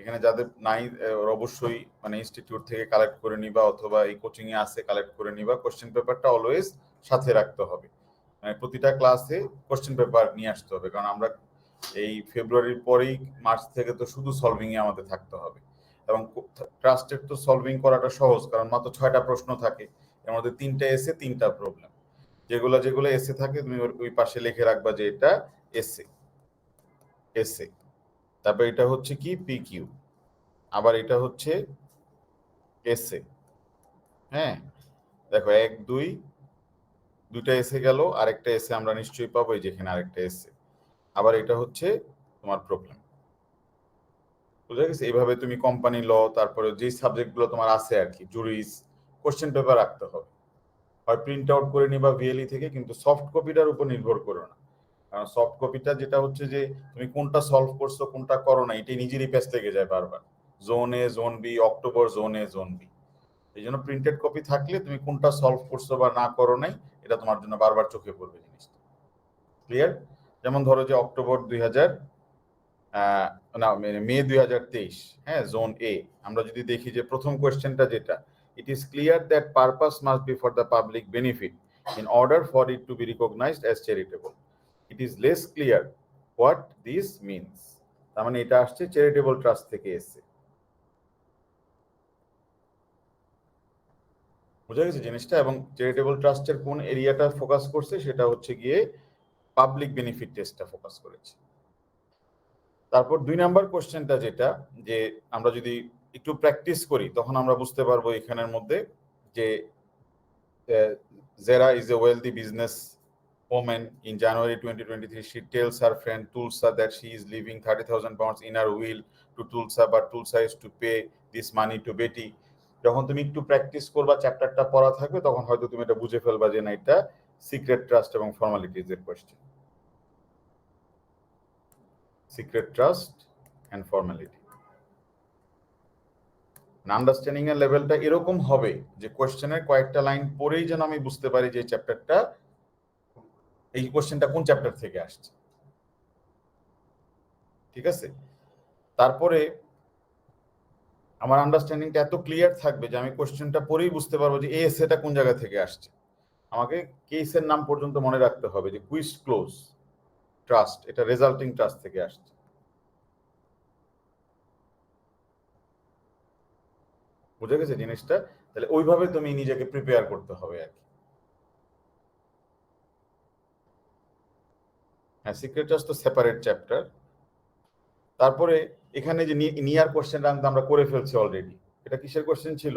এখানে যাদের নাই অবশ্যই মানে ইনস্টিটিউট থেকে কালেক্ট করে নিবা, অথবা এই কোচিং এ আছে কালেক্ট করে নিবা। কোশ্চেন পেপারটা অলওয়েজ সাথে রাখতে হবে, মানে প্রতিটা ক্লাসে কোশ্চেন পেপার নিয়ে আসতে হবে, কারণ আমরা এই ফেব্রুয়ারির পরেই মার্চ থেকে তো শুধু সলভিং এ আমাদের থাকতে হবে। এবং ট্রাস্টের তো সলভিং করাটা সহজ, কারণ মাত্র 6টা প্রশ্ন থাকে, এর মধ্যে 3টা এসে 3টা প্রবলেম। যেগুলো যেগুলো এসে থাকে তুমি ওই পাশে লিখে রাখবা যে এটা এসে এসে, তারপর এটা হচ্ছে কি পিকিউ, আবার এটা হচ্ছে এসে। হ্যাঁ দেখো 1 2 দুইটা এসে গেল, আরেকটা এসে আমরা নিশ্চয়ই পাবো, এই যেখানে আরেকটা এসে। আবার এটা হচ্ছে তোমার প্রবলেম। বুঝা গেছে? এইভাবে তুমি কোম্পানি ল, তারপরে যে সাবজেক্টগুলো তোমার আছে আর কি, জুরিস, কোশ্চেন পেপার রাখতে হবে। হয় প্রিন্ট আউট করে নিবা ভিএলই থেকে, কিন্তু সফট কপিটার উপর নির্ভর করো না, কারণ সফট কপিটা যেটা হচ্ছে যে তুমি কোনটা সলভ করছো কোনটা করো না, এটাই নিজেরই পেজ লেগে যায় বারবার। জোন এ, জোন বি, অক্টোবর, জোন এ, জোন বি। এই জন্য প্রিন্টেড কপি থাকলে তুমি কোনটা সলভ করছো বা না করো নাই, এটা তোমার জন্য বারবার চোখে পড়বে জিনিসটা। ক্লিয়ার? যেমন ধরো যে অক্টোবর 2000 না মে 2023, হ্যাঁ, জোন এ আমরা যদি দেখি যে প্রথম কোয়েশ্চেনটা যেটা, it is clear that purpose must be for the public benefit in order for it to be recognised as charitable. It is less clear what this means. তার মানে এটা আসছে চ্যারিটেবল ট্রাস্ট থেকে এসছে। বুঝা গেছে জিনিসটা? এবং চ্যারিটেবল ট্রাস্টের কোন এরিয়াটা ফোকাস করছে সেটা হচ্ছে গিয়ে পাবলিক বেনিফিট টেস্টটা ফোকাস করেছে। তারপর 2 নাম্বার কোশ্চেনটা যেটা, যে আমরা যদি একটু প্র্যাকটিস করি তখন আমরা বুঝতে পারবো এখানের মধ্যে যে Zara is a wealthy business woman. In January 2023, she tells her friend Tulsa that she is leaving 30,000 pounds in her will to Tulsa, but Tulsa is to pay this money to Betty. যখন তুমি একটু practice করবা, চ্যাপ্টারটা পড়া থাকবে, তখন হয়তো তুমি এটা বুঝে ফেলবা যে না, এটা সিক্রেট ট্রাস্ট এবং ফর্মালিটিজ এর question. Secret trust and formality. Understanding এর লেভেলটা এরকম হবে যে কোশ্চেনের কয়েকটা লাইন পড়েই যেন আমি বুঝতে পারি যে চ্যাপ্টারটা, এই কোশ্চেনটা কোন চ্যাপ্টার থেকে আসছে। ঠিক আছে? তারপরে আমার আন্ডারস্ট্যান্ডিংটা এত ক্লিয়ার থাকবে যে আমি কোশ্চেনটা পড়েই বুঝতে পারবো যে এই এসেটা কোন জায়গা থেকে আসছে। আমাকে কেসের নাম পর্যন্ত মনে রাখতে হবে যে কুইজ ক্লোজ ট্রাস্ট, এটা রেজাল্টিং ট্রাস্ট থেকে আসছে। বুঝে গেছে জিনিসটা? তাহলে ওইভাবে তুমি নিজেকে প্রিপেয়ার করতে হবে আর কি। হ্যাঁ, সিক্রেট ট্রাস্ট তো সেপারেট চ্যাপ্টার। তারপরে এখানে যে নিয়ার কোশ্চেনটা আমরা করে ফেলছি অলরেডি। এটা কিসের কোশ্চেন ছিল?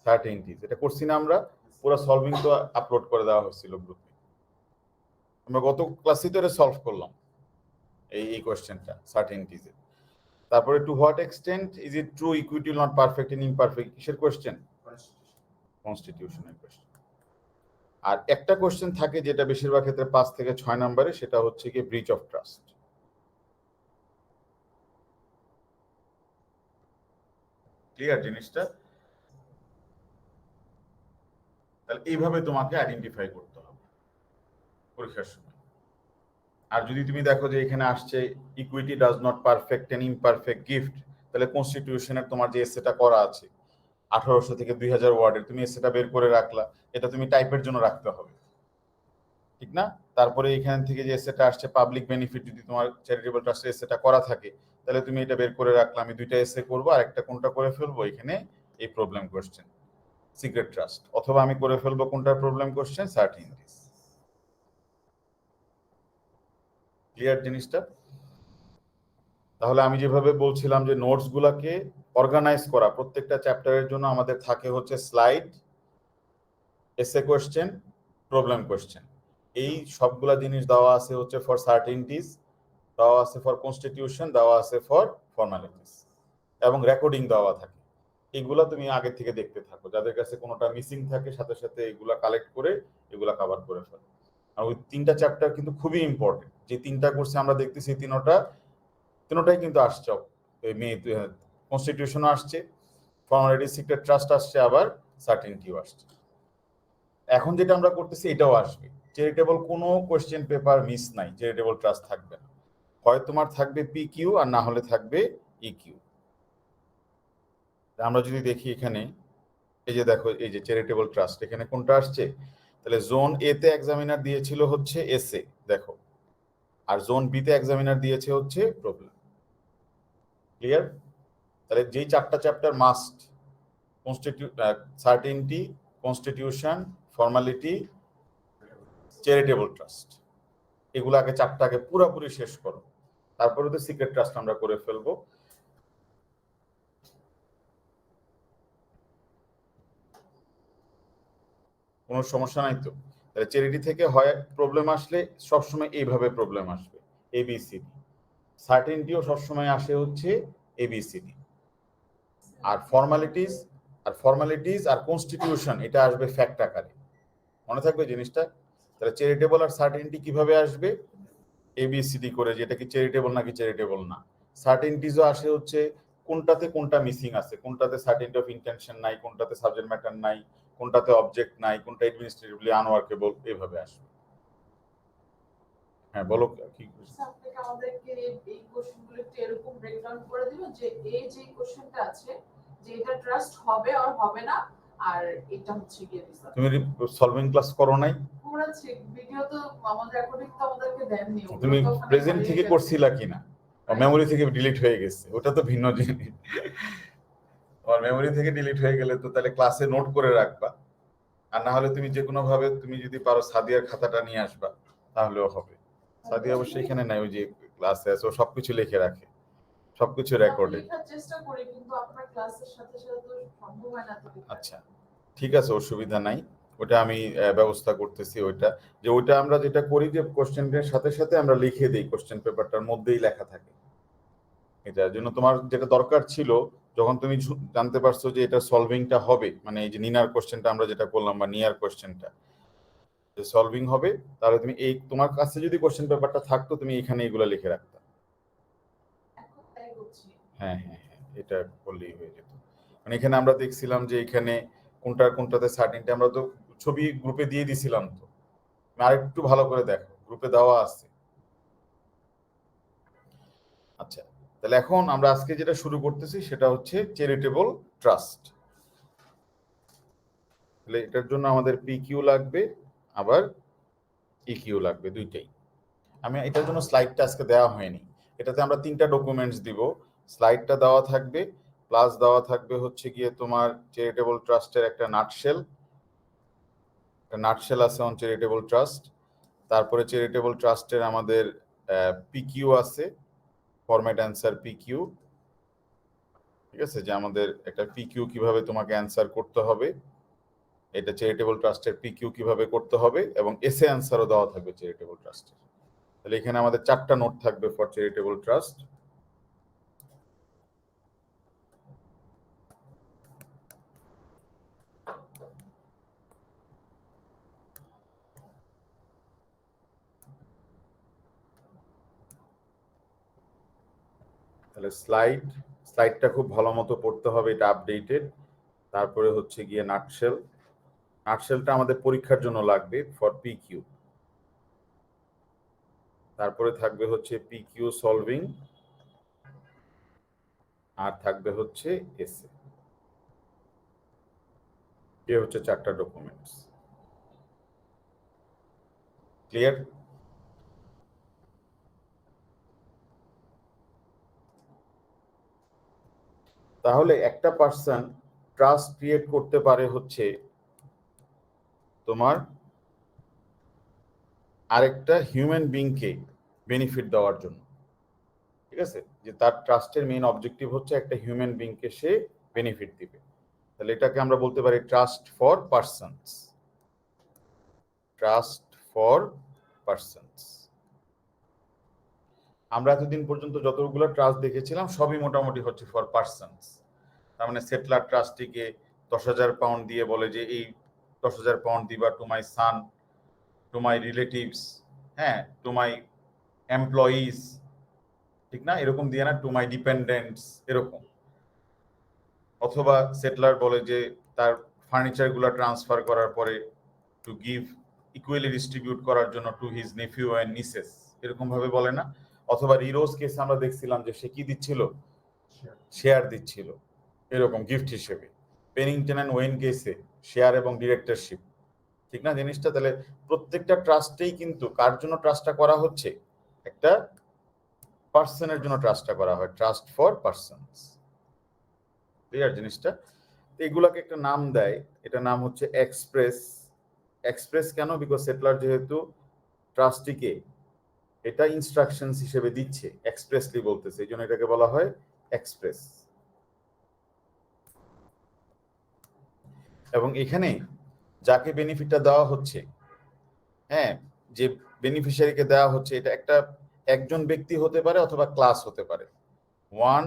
সার্টেইনটিজ। এটা করছি না আমরা? পুরো সলভিং তো আপলোড করে দেওয়া হয়েছিল গ্রুপে। আমরা গত ক্লাসে তো এটা সলভ করলাম এই কোশ্চেনটা সার্টেইনটিজ এর। তারপরে to what extent is it true equity not perfect in imperfect, কিসের কোশ্চেন? কনস্টিটিউশনের কোশ্চেন। আর একটা কোশ্চেন থাকে যেটা বেশিরভাগ ক্ষেত্রে 5 থেকে 6 নম্বরে, সেটা হচ্ছে কি ব্রিচ অফ ট্রাস্ট। ক্লিয়ার জিনিসটা? তাহলে এইভাবে তোমাকে আইডেন্টিফাই করতে হবে পরীক্ষার সময়। আর যদি তুমি দেখো যে এখানে আসছে equity does not perfect N imperfect gift, তাহলে কনস্টিটিউশনের তোমার যে এসেটা করা আছে 1800 থেকে 2000 ওয়ার্ডের, তুমি এসেটা বের করে রাখলা, এটা তুমি টাইপের জন্য রাখতে হবে, ঠিক না? তারপরে এখান থেকে যে এসেটা আসছে পাবলিক বেনিফিট, যদি তোমার চ্যারিটেবল ট্রাস্টে এসেটা করা থাকে, তাহলে তুমি এটা বের করে রাখলা, আমি 2টা এসে করবো, আর একটা কোনটা করে ফেলবো এখানে এই প্রবলেম কোশ্চেন সিক্রেট ট্রাস্ট, অথবা আমি করে ফেলবো কোনটার প্রবলেম কোশ্চেন সার্টেইনটিজ। ক্লিয়ার জিনিসটা? তাহলে আমি যেভাবে বলছিলাম যে নোটস গুলাকে অর্গানাইজ করা, প্রত্যেকটা চ্যাপ্টারের জন্য আমাদের থাকে হচ্ছে স্লাইড, এসে কোশ্চেন, প্রবলেম কোশ্চেন, এই সবগুলা জিনিস দেওয়া আছে হচ্ছে ফর সার্টেইনটিজ, দেওয়া আছে ফর কনস্টিটিউশন, দেওয়া আছে ফর ফর্মালিটিস, এবং রেকর্ডিং দেওয়া থাকে। এইগুলা তুমি আগে থেকে দেখতে থাকো, যাদের কাছে কোনোটা মিসিং থাকে সাথে সাথে এগুলা কালেক্ট করে এগুলা কভার করে ফেলো। আর ওই 3টা চ্যাপ্টার কিন্তু খুবই ইম্পর্টেন্ট, যে 3টা কোর্সে আমরা দেখতেছি তিনটাই কিন্তু আসছে, কনস্টিটিউশনও আসছে, ফর্মালিটি, সিক্রেট ট্রাস্ট আসছে, আবার সার্টেনটিও আসছে। এখন যেটা আমরা করতেছি এটাও আসবে। চ্যারিটেবল কোনো কোশ্চেন পেপার মিস নাই, চ্যারিটেবল ট্রাস্ট থাকবে না, হয় তোমার থাকবে পিকিউ আর না হলে থাকবে ইকিউ। আমরা যদি দেখি এখানে এই যে দেখো এই যে চ্যারিটেবল ট্রাস্ট এখানে কোনটা আসছে, তাহলে জোন এ তে এক্সামিনার দিয়েছিল হচ্ছে এসএ দেখো, আর জোন বি তে এক্সামিনার দিয়েছে হচ্ছে প্রবলেম। ক্লিয়ার? তাহলে যেই চারটা chapter must, certainty, constitution, formality, charitable trust, এগুলো আগে চারটাকে পুরোপুরি শেষ করো, তারপরে তো সিক্রেট ট্রাস্ট আমরা করে ফেলবো। কোনো সমস্যা নাই তো? তাহলে চ্যারিটি থেকে হয় প্রবলেম আসলে সবসময় এইভাবে প্রবলেম আসবে এবিসিডি, সার্টেনটিও সবসময় আসে হচ্ছে এবিসিডি, আর ফর্মালিটিজ আর কনস্টিটিউশন এটা আসবে ফ্যাক্ট আকারে। মনে থাকবে জিনিসটা? তাহলে চ্যারিটেবল আর সার্টেনটি কিভাবে আসবে? এবিসিডি করে, যেটা কি চ্যারিটেবল নাকি চ্যারিটেবল না। সার্টেনটিজও আসে হচ্ছে কোনটাতে কোনটা মিসিং আছে, কোনটাতে সার্টেনটি অফ ইন্টেনশন নাই, কোনটাতে সাবজেক্ট ম্যাটার নাই, কোনটাতে অবজেক্ট নাই, কোনটা অ্যাডমিনিস্ট্রেটিভলি আনওয়ার্কেবল, এইভাবে আসবে। হ্যাঁ বলো কি? আপনাকে আমাদেরকে এই কোশ্চেনগুলো একটু এরকম ব্রেকডাউন করে দিবেন যে এই যে কোশ্চেনটা আছে যে এটা ট্রাস্ট হবে আর হবে না, আর এটা হচ্ছে গিয়ে রিসার্চ। তুমি সলভিং ক্লাস করো নাই? করেছি, ভিডিও তো আমাদের রেকর্ডিং তো আমাদেরকে দেননি। তুমি প্রেজেন্ট থেকে করছিলা কিনা, মেমোরি থেকে ডিলিট হয়ে গেছে, ওটা তো ভিন্ন জিনিস। তোমার মেমোরি থেকে ডিলিট হয়ে গেলে তো তাহলে ক্লাসে নোট করে রাখবা, আর না হলে তুমি যে কোনো ভাবে তুমি যদি পারো সাদিয়ার খাতাটা নিয়ে আসবা তাহলেও হবে। সাদিয়া অবশ্যই এখানে নাই, ওই যে ক্লাসে আছে, ও সবকিছু লিখে রাখে, সবকিছু রেকর্ডে। লেখার চেষ্টা করি কিন্তু আপনার ক্লাসের সাথে সাথে তো সম্ভব হয় না তো। আচ্ছা ঠিক আছে, অসুবিধা নাই, ওটা আমি ব্যবস্থা করতেছি। ওইটা আমরা যেটা করি যে কোশ্চেনের সাথে সাথে আমরা লিখে দিই, কোশ্চেন পেপারটার মধ্যেই লেখা থাকে। এটার জন্য তোমার যেটা দরকার ছিল, যখন তুমি জানতে পারছো যে এটা সলভিংটা হবে, মানে এই যে নিনার কোশ্চেনটা আমরা যেটা করলাম বা নিয়ার কোশ্চেনটা যে সলভিং হবে, তাহলে তুমি এই তোমার কাছে যদি কোশ্চেন পেপারটা থাকতো তুমি এখানে এগুলো লিখে রাখতা। হ্যাঁ হ্যাঁ হ্যাঁ, এটা করলেই হয়ে যেত। মানে এখানে আমরা দেখছিলাম যে এখানে কোনটাতে সার্টিনটি আমরা তো ছবি গ্রুপে দিয়ে দিছিলাম, তো আরেকটু ভালো করে দেখো, গ্রুপে দেওয়া আছে। আচ্ছা, তাহলে এখন আমরা আজকে যেটা শুরু করতেছি সেটা হচ্ছে চ্যারিটেবল ট্রাস্ট। তাহলে এটার জন্য আমাদের পিকিউ লাগবে, আবার ইকিউ লাগবে, দুইটাই। আমি এটার জন্য স্লাইডটা আজকে দেওয়া হয়নি। এটাতে আমরা 3টা ডকুমেন্টস দিব, স্লাইডটা দেওয়া থাকবে, প্লাস দেওয়া থাকবে হচ্ছে গিয়ে তোমার চ্যারিটেবল ট্রাস্টের একটা নাটশেল আছে অন চ্যারিটেবল ট্রাস্ট। তারপরে চ্যারিটেবল ট্রাস্টের আমাদের পিকিউ আছে, ফরম্যাট অ্যান্সার পিকিউ। ঠিক আছে, যে আমাদের একটা পিকিউ কিভাবে তোমাকে অ্যান্সার করতে হবে, এটা চ্যারিটেবল ট্রাস্টের পিকিউ কিভাবে করতে হবে, এবং এসে অ্যান্সারও দেওয়া থাকবে চ্যারিটেবল ট্রাস্টের। তাহলে এখানে আমাদের 4টা নোট থাকবে ফর চ্যারিটেবল ট্রাস্ট। তাহলে স্লাইডটা খুব ভালো মতো পড়তে হবে, এটা আপডেটেড। তারপরে হচ্ছে গিয়ে নাটশেলটা আমাদের পরীক্ষার জন্য লাগবে ফর পিকিউ। তারপরে থাকবে হচ্ছে পিকিউ সলভিং, আর থাকবে হচ্ছে এসে। এ হচ্ছে 4টা ডকুমেন্টস। ক্লিয়ার? তাহলে একটা পার্সন ট্রাস্ট ক্রিয়েট করতে পারে হচ্ছে তোমার আরেকটা হিউম্যান বিংকে বেনিফিট দেওয়ার জন্য। ঠিক আছে, যে তার ট্রাস্টের মেইন অবজেক্টিভ হচ্ছে একটা হিউম্যান বিংকে সে বেনিফিট দিবে। তাহলে এটাকে আমরা বলতে পারি trust for persons. Trust for persons. আমরা এতদিন পর্যন্ত যতগুলো ট্রাস্ট দেখেছিলাম সবই মোটামুটি হচ্ছে ফর পার্সনস। তার মানে সেটলার ট্রাস্টিকে 10,000 পাউন্ড দিয়ে বলে যে এই 10,000 পাউন্ড দিবা to my son, to my relatives, হ্যাঁ, টু মাই এমপ্লয়িজ, ঠিক না? এরকম দিয়ে না, টু মাই ডিপেন্ডেন্টস, এরকম। অথবা সেটলার বলে যে তার ফার্নিচারগুলো ট্রান্সফার করার পরে টু গিভ ইকুয়ালি ডিস্ট্রিবিউট করার জন্য to his nephew and nieces, এরকম ভাবে বলে না? অথবা রিরোজ কেস আমরা দেখছিলাম যে সে কি দিচ্ছিল, শেয়ার দিচ্ছিল এরকম গিফট হিসেবে। পেনিংটন অ্যান্ড ওয়েন কেসে শেয়ার এবং ডিরেক্টরশিপ, ঠিক না জিনিসটা? তাহলে প্রত্যেকটা ট্রাস্টেই কিন্তু কার জন্য ট্রাস্টটা করা হচ্ছে? একটা পার্সনের জন্য ট্রাস্টটা করা হয়, ট্রাস্ট ফর পার্সনস। ক্লিয়ার জিনিসটা? এগুলাকে একটা নাম দেয়, এটা নাম হচ্ছে এক্সপ্রেস। এক্সপ্রেস কেন? বিকজ সেটলার যেহেতু ট্রাস্টিকে এটা ইনস্ট্রাকশনস হিসেবে দিচ্ছে, এক্সপ্রেসলি বলতেছে, এই জন্য এটাকে বলা হয় এক্সপ্রেস। এবং এখানে যাকে বেনিফিটটা দেওয়া হচ্ছে, হ্যাঁ, যে বেনিফিশিয়ারিকে দেওয়া হচ্ছে, এটা একজন ব্যক্তি হতে পারে অথবা ক্লাস হতে পারে। ওয়ান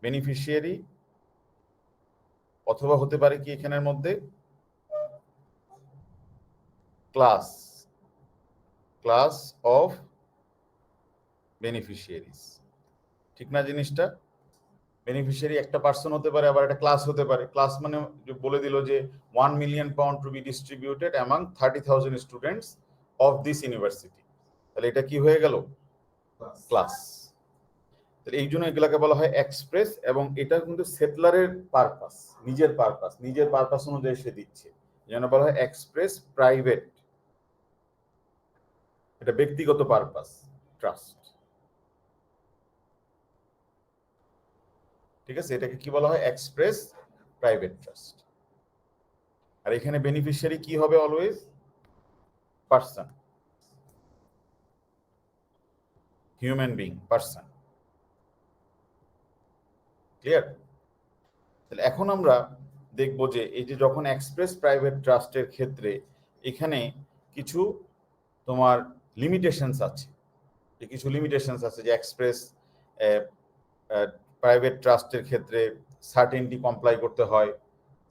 বেনিফিশিয়ারি, অথবা হতে পারে কি এখানের মধ্যে ক্লাস অফ বেনিফিশিয়ারিজ, ঠিক না জিনিসটা? বেনিফিশিয়ারি একটা পার্সন হতে পারে, আবার একটা ক্লাস হতে পারে। ক্লাস মানে বলে দিল যে 1 million pound to be distributed among 30,000 students of this university. তাহলে এটা কি হয়ে গেল? ক্লাস। তাহলে এই জন্য এগুলাকে বলা হয় এক্সপ্রেস। এবং এটা কিন্তু সেটলারের পারপাস, নিজের পারপাস অনুযায়ী সে দিচ্ছে, এই জন্য বলা হয় এক্সপ্রেস প্রাইভেট। এটা ব্যক্তিগত পারপাস, ট্রাস্ট, ঠিক আছে? এটাকে কি বলা হয়? Express private trust. আর এখানে বেনিফিশিয়ারি কি হবে? Always person, human being, person. Clear? তাহলে এখন আমরা দেখব যে এই যে যখন এক্সপ্রেস প্রাইভেট ট্রাস্টের ক্ষেত্রে এখানে কিছু তোমার লিমিটেশনস আছে, যে এক্সপ্রেস প্রাইভেট ট্রাস্টের ক্ষেত্রে সার্টেনটি কমপ্লাই করতে হয়।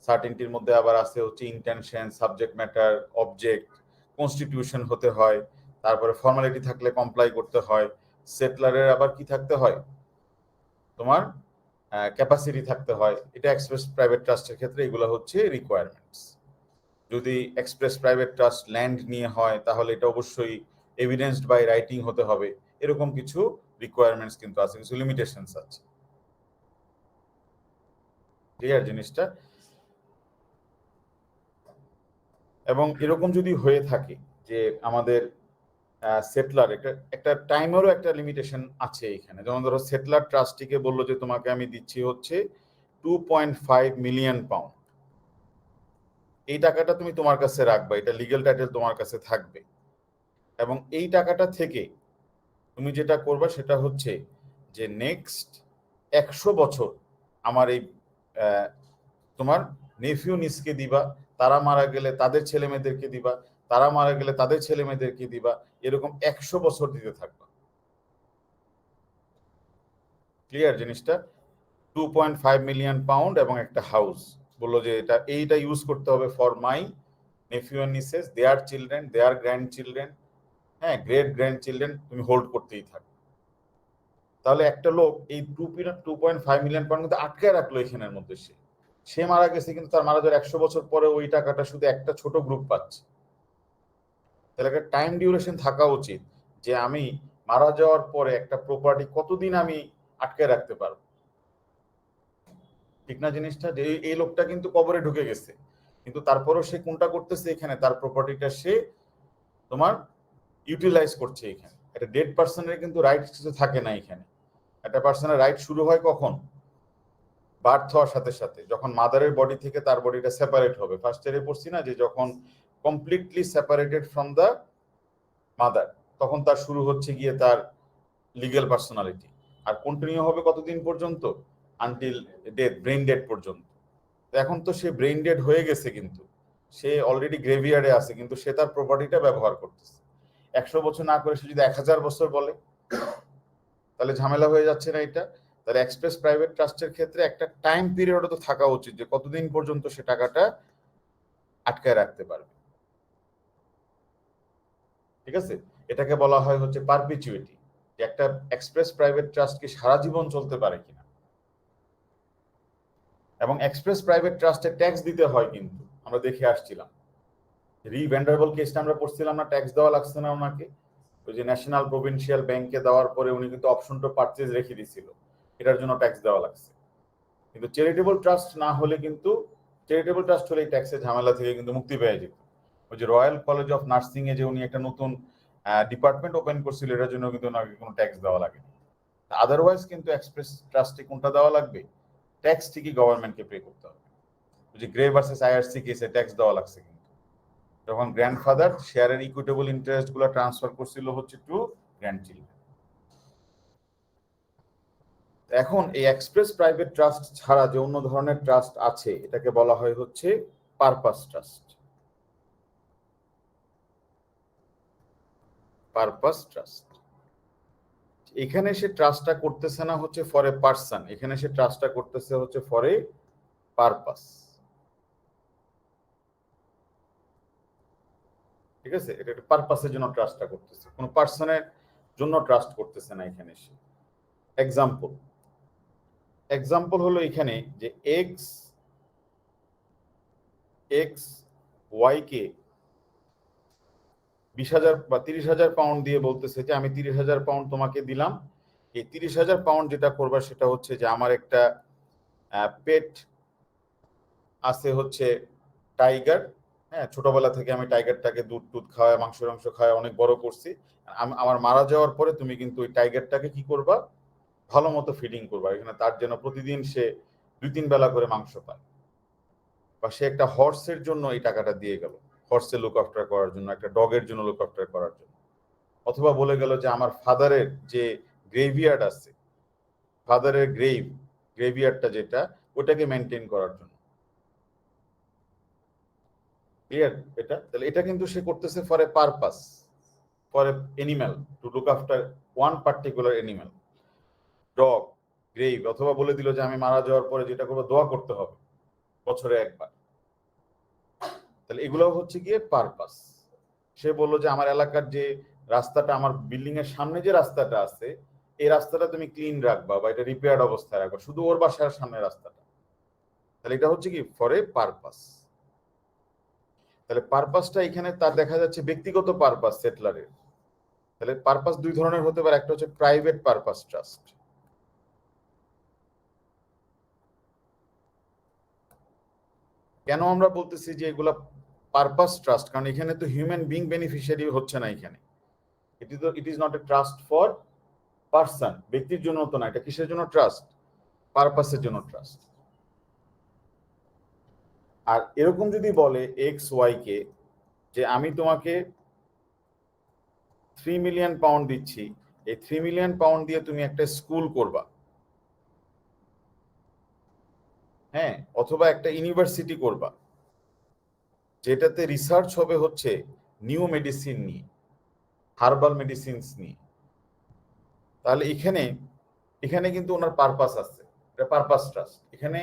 সার্টেনটির মধ্যে আবার আছে হচ্ছে intention, subject matter, object, constitution হতে হয়, তারপরে ফর্মালিটি থাকলে কমপ্লাই করতে হয়। সেটলারের আবার কি থাকতে হয়? তোমার ক্যাপাসিটি থাকতে হয়। এটা এক্সপ্রেস প্রাইভেট ট্রাস্টের ক্ষেত্রে এগুলো হচ্ছে রিকোয়ারমেন্টস। যদি এক্সপ্রেস প্রাইভেট ট্রাস্ট ল্যান্ড নিয়ে হয় তাহলে এটা অবশ্যই এভিডেন্সড বাই রাইটিং হতে হবে। এরকম কিছু রিকোয়ারমেন্টস কিন্তু আছে, কিছু লিমিটেশনস আছে। ক্লিয়ার জিনিসটা? এবং এরকম যদি হয়ে থাকে যে আমাদের সেটলার একটা টাইমেরও একটা লিমিটেশন আছে এখানে। যেমন ধরো সেটলার ট্রাস্টিকে বললো যে তোমাকে আমি দিচ্ছি হচ্ছে 2.5 মিলিয়ন পাউন্ড। এই টাকাটা তুমি তোমার কাছে রাখবা, এটা লিগ্যাল টাইটেল তোমার কাছে থাকবে। এবং এই টাকাটা থেকে তুমি যেটা করবা সেটা হচ্ছে যে নেক্সট 100 বছর আমার এই তোমার নেফিউ নিসকে দিবা, তারা মারা গেলে তাদের ছেলে মেয়েদেরকে দিবা, তারা মারা গেলে তাদের ছেলে মেয়েদেরকে দিবা, এরকম 100 বছর দিতে থাকবা। ক্লিয়ার জিনিসটা? 2.5 মিলিয়ন পাউন্ড এবং একটা হাউস। বললো যে এইটা ইউজ করতে হবে for my nephew and nieces, their children, their grandchildren, হ্যাঁ, গ্রেট গ্র্যান্ড চিলড্রেন, তুমি হোল্ড করতেই থাকো। তাহলে একটা লোক এই 2.5 মিলিয়ন পাউন্ড কিন্তু আটকে রাখলো এখানের মধ্যে। সে মারা গেছে, কিন্তু তার মারা যাওয়ার 100 বছর পরে ওই টাকাটা শুধু একটা ছোট গ্রুপ পাচ্ছে। তাহলে একটা টাইম ডিউরেশন থাকা উচিত যে আমি মারা যাওয়ার পরে একটা প্রপার্টি কতদিন আমি আটকে রাখতে পারবো, ঠিক না জিনিসটা? যে এই লোকটা কিন্তু কবরে ঢুকে গেছে, কিন্তু তারপরও সে কোনটা করতেছে এখানে, তার প্রপার্টিটা সে তোমার ইউটিলাইজ করছে এখানে। একটা ডেড পার্সনের কিন্তু রাইট কিছু থাকে না এখানে। একটা পার্সনের রাইট শুরু হয় কখন? বার্থ হওয়ার সাথে সাথে, যখন মাদারের বডি থেকে তার বডিটা সেপারেট হবে। ফার্স্ট ইয়ারে পড়ছি না যে যখন completely separated from the mother, তখন তার শুরু হচ্ছে গিয়ে তার লিগ্যাল পার্সোনালিটি। আর কন্টিনিউ হবে কতদিন পর্যন্ত? আনটিল ডেথ, ব্রেইন ডেড পর্যন্ত। এখন তো সে ব্রেইন ডেড হয়ে গেছে, কিন্তু সে অলরেডি গ্রেভিয়ার্ডে আছে, কিন্তু সে তার প্রপার্টিটা ব্যবহার করতেছে। 100 বছর না করে সে যদি 1000 বছর বলে, তাহলে ঝামেলা হয়ে যাচ্ছে না এটা? তাহলে এক্সপ্রেস প্রাইভেট ট্রাস্টের ক্ষেত্রে একটা টাইম পিরিয়ডও তো থাকা উচিত যে কতদিন পর্যন্ত সে টাকাটা আটকায় রাখতে পারবে। ঠিক আছে? এটাকে বলা হয় হচ্ছে পারপিচুইটি, যে একটা এক্সপ্রেস প্রাইভেট ট্রাস্ট কি সারা জীবন চলতে পারে কিনা। এবং এক্সপ্রেস প্রাইভেট ট্রাস্টে ট্যাক্স দিতে হয়, কিন্তু আমরা দেখে আসছিলাম রি ভ্যান্ডারবল কেসটা আমরা পড়ছিলাম না, ট্যাক্স দেওয়া লাগছে না ওনাকে? ওই যে ন্যাশনাল প্রভিন্সিয়াল ব্যাংকে দেওয়ার পরে উনি কিন্তু অপশন টু পারচেজ রেখে দিয়েছিল এটার জন্য ট্যাক্স দেওয়া লাগছে। কিন্তু চ্যারিটেবল ট্রাস্ট না হলে কিন্তু, চ্যারিটেবল ট্রাস্ট হলে এই ট্যাক্সের ঝামেলা থেকে কিন্তু মুক্তি পেয়ে যেত। ওই যে রয়্যাল কলেজ অফ নার্সিং এ যে উনি একটা নতুন ডিপার্টমেন্ট ওপেন করছিল, এটার জন্য কিন্তু ওনাকে কোনো ট্যাক্স দেওয়া লাগেনি। আদারওয়াইজ কিন্তু এক্সপ্রেস ট্রাস্টে কোনটা দেওয়া লাগবে? ট্যাক্স ঠিকই গভর্নমেন্টকে পে করতে হবে। ওই যে গ্রে ভার্সেস আইআরসি কেসে ট্যাক্স দেওয়া লাগছে কিন্তু, যখন গ্র্যান্ডফাদার শেয়ারের ইকুইটেবল ইন্টারেস্ট গুলো ট্রান্সফার করছিল হচ্ছে টু গ্র্যান্ডচিল্ড্রেন। এখন এই এক্সপ্রেস প্রাইভেট ট্রাস্ট ছাড়া যে অন্য ধরনের ট্রাস্ট আছে, এটাকে বলা হয় হচ্ছে পারপাস ট্রাস্ট। পারপাস ট্রাস্ট, এখানে সে ট্রাস্টটা করতেছে না হচ্ছে ফর এ পার্সন, এখানে সে ট্রাস্টটা করতেছে হচ্ছে ফর এ পারপাস। ঠিক আছে, এটা একটা পারপাসের জন্য ট্রাস্টটা করতেছে, কোনো পার্সনের জন্য ট্রাস্ট করতেছে না এখানে সে। এক্সাম্পল হলো এখানে যে এক্স ওয়াই কে 20,000 বা 30,000 পাউন্ড দিয়ে বলতেছে যে আমি 30,000 পাউন্ড তোমাকে দিলাম, এই 30,000 পাউন্ড যেটা করবা সেটা হচ্ছে যে আমার একটা পেট আছে হচ্ছে টাইগার, হ্যাঁ, ছোটবেলা থেকে আমি টাইগারটাকে দুধ খাওয়ায়, মাংস খাওয়ায় অনেক বড় করছি। আমার মারা যাওয়ার পরে তুমি কিন্তু ওই টাইগারটাকে কি করবা, ভালো মতো ফিডিং করবা, এখানে তার জন্য প্রতিদিন সে 2-3 বেলা করে মাংস পায়। বা সে একটা হর্সের জন্য এই টাকাটা দিয়ে গেল, হর্সের লুক আফটার করার জন্য, একটা ডগের জন্য লুক আফটার করার জন্য। অথবা বলে গেল যে আমার ফাদারের যে গ্রেভিয়ার্ড আছে, ফাদারের গ্রেভিয়ার্ডটা যেটা, ওটাকে মেনটেন করার জন্য। ক্লিয়ার এটা? তাহলে এটা কিন্তু সে করতেছে for a purpose, for a animal, to look after one particular animal, dog, grave. অথবা বলে দিল যে আমি মারা যাওয়ার পরে যেটা করবো, দোয়া করতে হবে বছরে একবার। তাহলে এগুলো হচ্ছে গিয়ে পারপাস। সে বললো যে আমার এলাকার যে রাস্তাটা, আমার বিল্ডিং এর সামনে যে রাস্তাটা আছে, এই রাস্তাটা তুমি ক্লিন রাখবা বা এটা রিপেয়ার্ড অবস্থায় রাখবা, শুধু ওর বাসার সামনে রাস্তাটা। তাহলে এটা হচ্ছে কি ফর এ পারপাস। তাহলে পারপাসটা এখানে তার দেখা যাচ্ছে ব্যক্তিগত পারপাস সেটলারের। তাহলে পারপাস দুই ধরনের হতে পারে, একটা হচ্ছে প্রাইভেট পারপাস ট্রাস্ট। কেন আমরা বলতেছি যে এগুলা পারপাস ট্রাস্ট? কারণ এখানে তো হিউম্যান বিং বেনিফিশিয়ারি হচ্ছে না এখানে। It is not a trust for person, ব্যক্তির জন্য তো না, এটা কিসের জন্য ট্রাস্ট? পারপাসের জন্য ট্রাস্ট। আর এরকম যদি বলে এক্স ওয়াই কে যে আমি তোমাকে 3 মিলিয়ন পাউন্ড দিচ্ছি, এই 3 মিলিয়ন পাউন্ড দিয়ে তুমি একটা স্কুল করবা, হ্যাঁ, অথবা একটা ইউনিভার্সিটি করবা, যেটাতে রিসার্চ হবে হচ্ছে নিউ মেডিসিন নিয়ে, হার্বাল মেডিসিনস নিয়ে। তাহলে এখানে কিন্তু ওনার পারপাস আছে, এটা পারপাস ট্রাস্ট। এখানে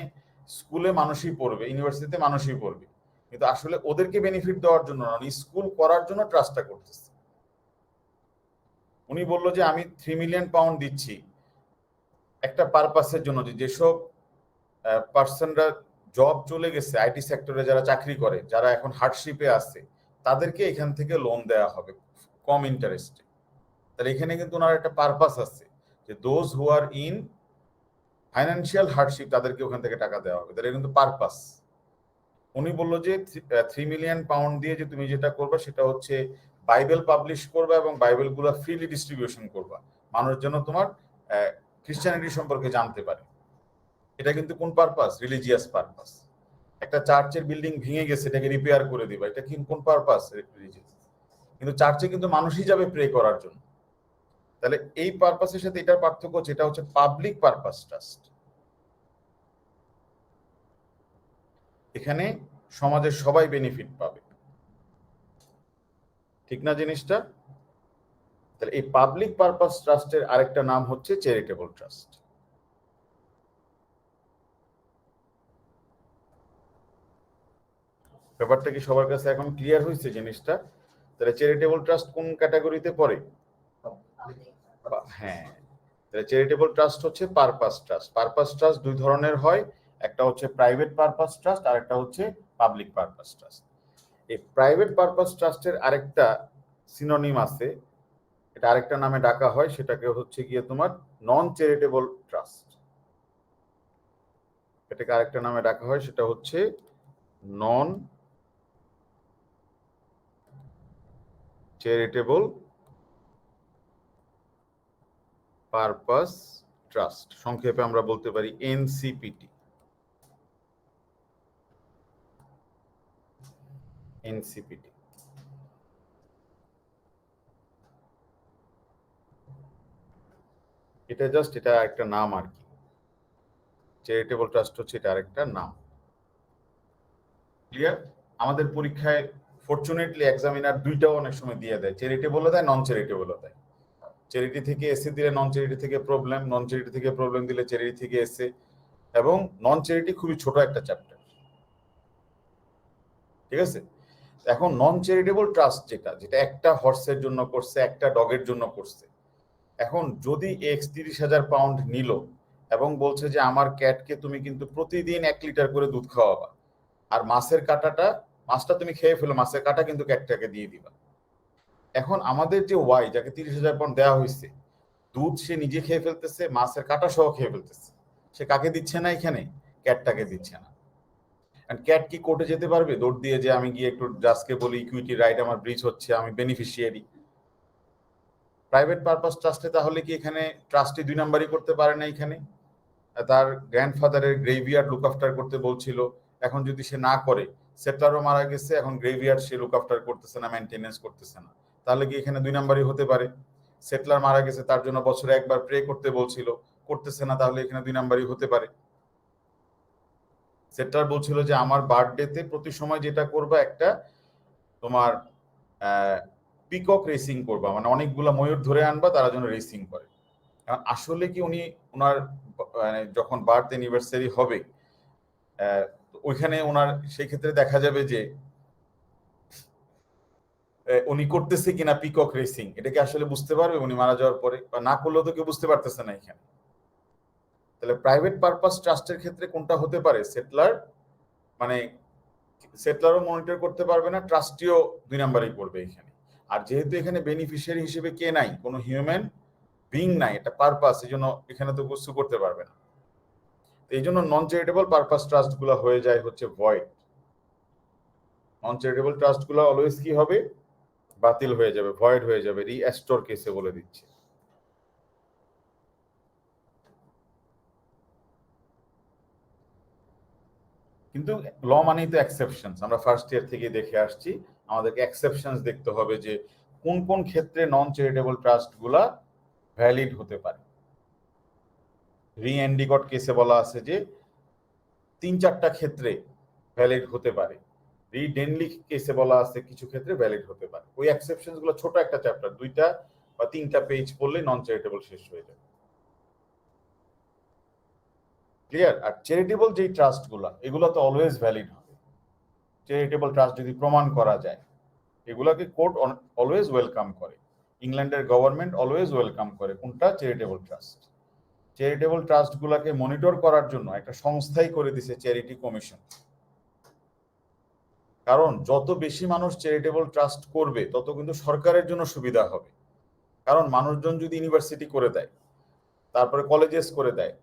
স্কুলে মানুষই পড়বে, ইউনিভার্সিটিতে মানুষই পড়বে, কিন্তু আসলে ওদেরকে বেনিফিট দেওয়ার জন্য না, স্কুল করার জন্য ট্রাস্টটা করতেছে। উনি বললো যে আমি 3 মিলিয়ন পাউন্ড দিচ্ছি একটা পারপাসের জন্য, যে যেসব পার্সনরা জব চলে গেছে, আইটি সেক্টরে যারা চাকরি করে, যারা এখন হার্ডশিপে আছে, তাদেরকে এখান থেকে লোন দেওয়া হবে কম ইন্টারেস্টে। তাহলে এখানে কিন্তু ওনার একটা পারপাস আছে, যে those who are in financial hardship, তাদেরকে ওখান থেকে টাকা দেওয়া হবে। তাহলে কিন্তু পারপাস। উনি বললো যে 3 মিলিয়ন পাউন্ড দিয়ে যে তুমি যেটা করবে সেটা হচ্ছে বাইবেল পাবলিশ করবা এবং বাইবেলগুলো ফ্রিলি ডিস্ট্রিবিউশন করবা, মানুষ যেন তোমার খ্রিস্টানিটি সম্পর্কে জানতে পারে। এটা কিন্তু কোন পারপাস? Religious purpose. একটা চার্চের বিল্ডিং ভেঙে গেছে, এটাকে রিপেয়ার করে দিবা, এটা কি কোন পারপাস? রিলিজিয়াস। কিন্তু চার্চে কিন্তু মানুষই যাবে প্রে করার জন্য। তাহলে এই পারপাসের সাথে এটার পার্থক্য, যেটা হচ্ছে পাবলিক পারপাস ট্রাস্ট। এখানে সমাজের সবাই বেনিফিট পাবে, ঠিক না জিনিসটা? তাহলে এই পাবলিক পারপাস ট্রাস্টের আরেকটা নাম হচ্ছে চ্যারিটেবল ট্রাস্ট। ব্যাপারটা কি সবার কাছে এখন ক্লিয়ার হয়েছে জিনিসটা? তাহলে চ্যারিটেবল ট্রাস্ট কোন ক্যাটাগরিতে পড়ে? হ্যাঁ, তাহলে চ্যারিটেবল ট্রাস্ট হচ্ছে পারপাস ট্রাস্ট। পারপাস ট্রাস্ট দুই ধরনের হয়, একটা হচ্ছে প্রাইভেট পারপাস ট্রাস্ট আর একটা হচ্ছে পাবলিক পারপাস ট্রাস্ট। এই প্রাইভেট পারপাস ট্রাস্টের আরেকটা সিনোনিম আছে, এটা আরেকটা নামে ডাকা হয়, সেটাকে হচ্ছে গিয়ে তোমার নন চ্যারিটেবল ট্রাস্ট। এটাকে আরেকটা নামে ডাকা হয়, সেটা হচ্ছে নন চ্যারিটেবল পারপাস ট্রাস্ট, সংক্ষেপে আমরা বলতে পারি এনসিপিটি। এনসিপিটি এটা জাস্ট এটা একটা নাম আর কি, চ্যারিটেবল ট্রাস্ট হচ্ছে এটা আরেকটা নাম। ক্লিয়ার? আমাদের পরীক্ষায় ফরচুনেটলি এক্সামিনার দুইটাও অনেক সময় দিয়ে দেয়, চ্যারিটেবলও দেয়, নন চ্যারিটেবলও দেয়। চ্যারিটি থেকে এসে দিলে নন চ্যারিটি থেকে প্রবলেম, নন চ্যারিটি থেকে প্রবলেম দিলে চ্যারিটি থেকে এসে, এবং নন চ্যারিটি খুবই ছোট একটা চ্যাপ্টার। ঠিক আছে? এখন নন চ্যারিটেবল ট্রাস্ট যেটা যেটা একটা হর্সের জন্য করছে, একটা ডগের জন্য করছে, এখন যদি এক্স 30,000 পাউন্ড নিল এবং বলছে যে আমার ক্যাটকে তুমি কিন্তু প্রতিদিন 1 লিটার করে দুধ খাওয়াবা, আর মাছটা তুমি খেয়ে ফেলো, মাছের কাটা কিন্তু ক্যাটটাকে দিয়ে দিবা। এখন আমাদের যে ওয়াই, যাকে 30,000 পাউন্ড দেওয়া হয়েছে, দুধ সে নিজে খেয়ে ফেলতেছে, মাছের কাটা সহ খেয়ে ফেলতেছে, সে কাকে দিচ্ছে না? এখানে ক্যাটটাকে দিচ্ছে না। ক্যাট কি কোর্টে যেতে পারবে দৌড় দিয়ে, যে আমি গিয়ে একটু জাজকে বলি ইকুইটি রাইট আমার ব্রিচ হচ্ছে, আমি বেনিফিশিয়ারি? প্রাইভেট পারপাস ট্রাস্টে তাহলে কি এখানে ট্রাস্টি 2 নাম্বারই করতে পারে না? এখানে তার গ্র্যান্ডফাদারের গ্রেভিয়ার্ড লুক আফটার করতে বলছিল, এখন যদি সে না করে, সেটলারও মারা গেছে, এখন গ্রেভিয়ার্ড সে লুক আফটার করতেছে না, মেনটেনেন্স করতেছে না, তাহলে কি এখানে 2 নাম্বারই হতে পারে? সেটলার মারা গেছে, তার জন্য বছরে একবার প্রে করতে বলছিল, করতেছে না, তাহলে এখানে 2 নাম্বারই হতে পারে। সেটলার বলছিল যে আমার বার্থডেতে প্রতি সময় যেটা করবা, একটা তোমার পিকক রেসিং করবা, মানে অনেকগুলা ময়ূর ধরে আনবা, তারা যেন রেসিং করে। আসলে কি উনি ওনার যখন বার্থ অ্যানিভার্সারি হবে ওইখানে ওনার সেই ক্ষেত্রে দেখা যাবে যে উনি করতেছে কিনা পিকক রেসিং, এটাকে আসলে বুঝতে পারবে উনি মারা যাওয়ার পরে? বা না করলেও তো কেউ বুঝতে পারতেছে না এখানে। তাহলে প্রাইভেট পারপাস ট্রাস্টের ক্ষেত্রে কোনটা হতে পারে? মানে সেটলারও মনিটর করতে পারবে না, ট্রাস্টিও 2 নাম্বারই করবে এখানে। আর যেহেতু এখানে বেনিফিশিয়ারি হিসেবে কে নাই, কোনো হিউম্যান বিং নাই, এটা পারপাস, এই জন্য এখানে তো কিছু করতে পারবে না। এই জন্য নন চ্যারিটেবল পারপাস ট্রাস্ট গুলো হয়ে যায় হচ্ছে ভয়েড। নন চ্যারিটেবল ট্রাস্ট গুলো অলওয়েজ কি হবে? বাতিল হয়ে যাবে, ভয়েড হয়ে যাবে, রিঅ্যাস্টোর কেসে বলে দিচ্ছে। কিন্তু ল মানেই তো এক্সেপশনস, আমরা ফার্স্ট ইয়ার থেকে দেখে আসছি, আমাদেরকে এক্সেপশনস দেখতে হবে যে কোন কোন ক্ষেত্রে নন চ্যারিটেবল ট্রাস্ট গুলা ভ্যালিড হতে পারে। রি এন্ডিকট কেসে বলা আছে যে 3-4টা ক্ষেত্রে ভ্যালিড হতে পারে। রি ডেনলি কেসে বলা আছে কিছু ক্ষেত্রে ভ্যালিড হতে পারে। ওই এক্সেপশনস গুলো ছোট একটা চ্যাপ্টার, 2টা বা 3টা পেজ পড়লে নন চ্যারিটেবল শেষ হয়ে যাবে। ক্লিয়ার? আর চ্যারিটেবল যেই ট্রাস্ট গুলা, এগুলো তো অলওয়েজ ভ্যালিড হবে। চ্যারিটেবল ট্রাস্ট যদি প্রমাণ করা যায়, এগুলাকে কোর্ট অলওয়েজ ওয়েলকাম করে। ইংল্যান্ডের গভর্নমেন্ট অলওয়েজ ওয়েলকাম করে কোনটা? Charitable trust. চ্যারিটেবল ট্রাস্ট গুলাকে মনিটর করার জন্য একটা সংস্থাই করে দিছে, চ্যারিটি কমিশন। কারণ যত বেশি মানুষ চ্যারিটেবল ট্রাস্ট করবে, তত কিন্তু সরকারের জন্য সুবিধা হবে। কারণ মানুষজন যদি ইউনিভার্সিটি করে দেয়, তারপরে কলেজেস করে দেয়,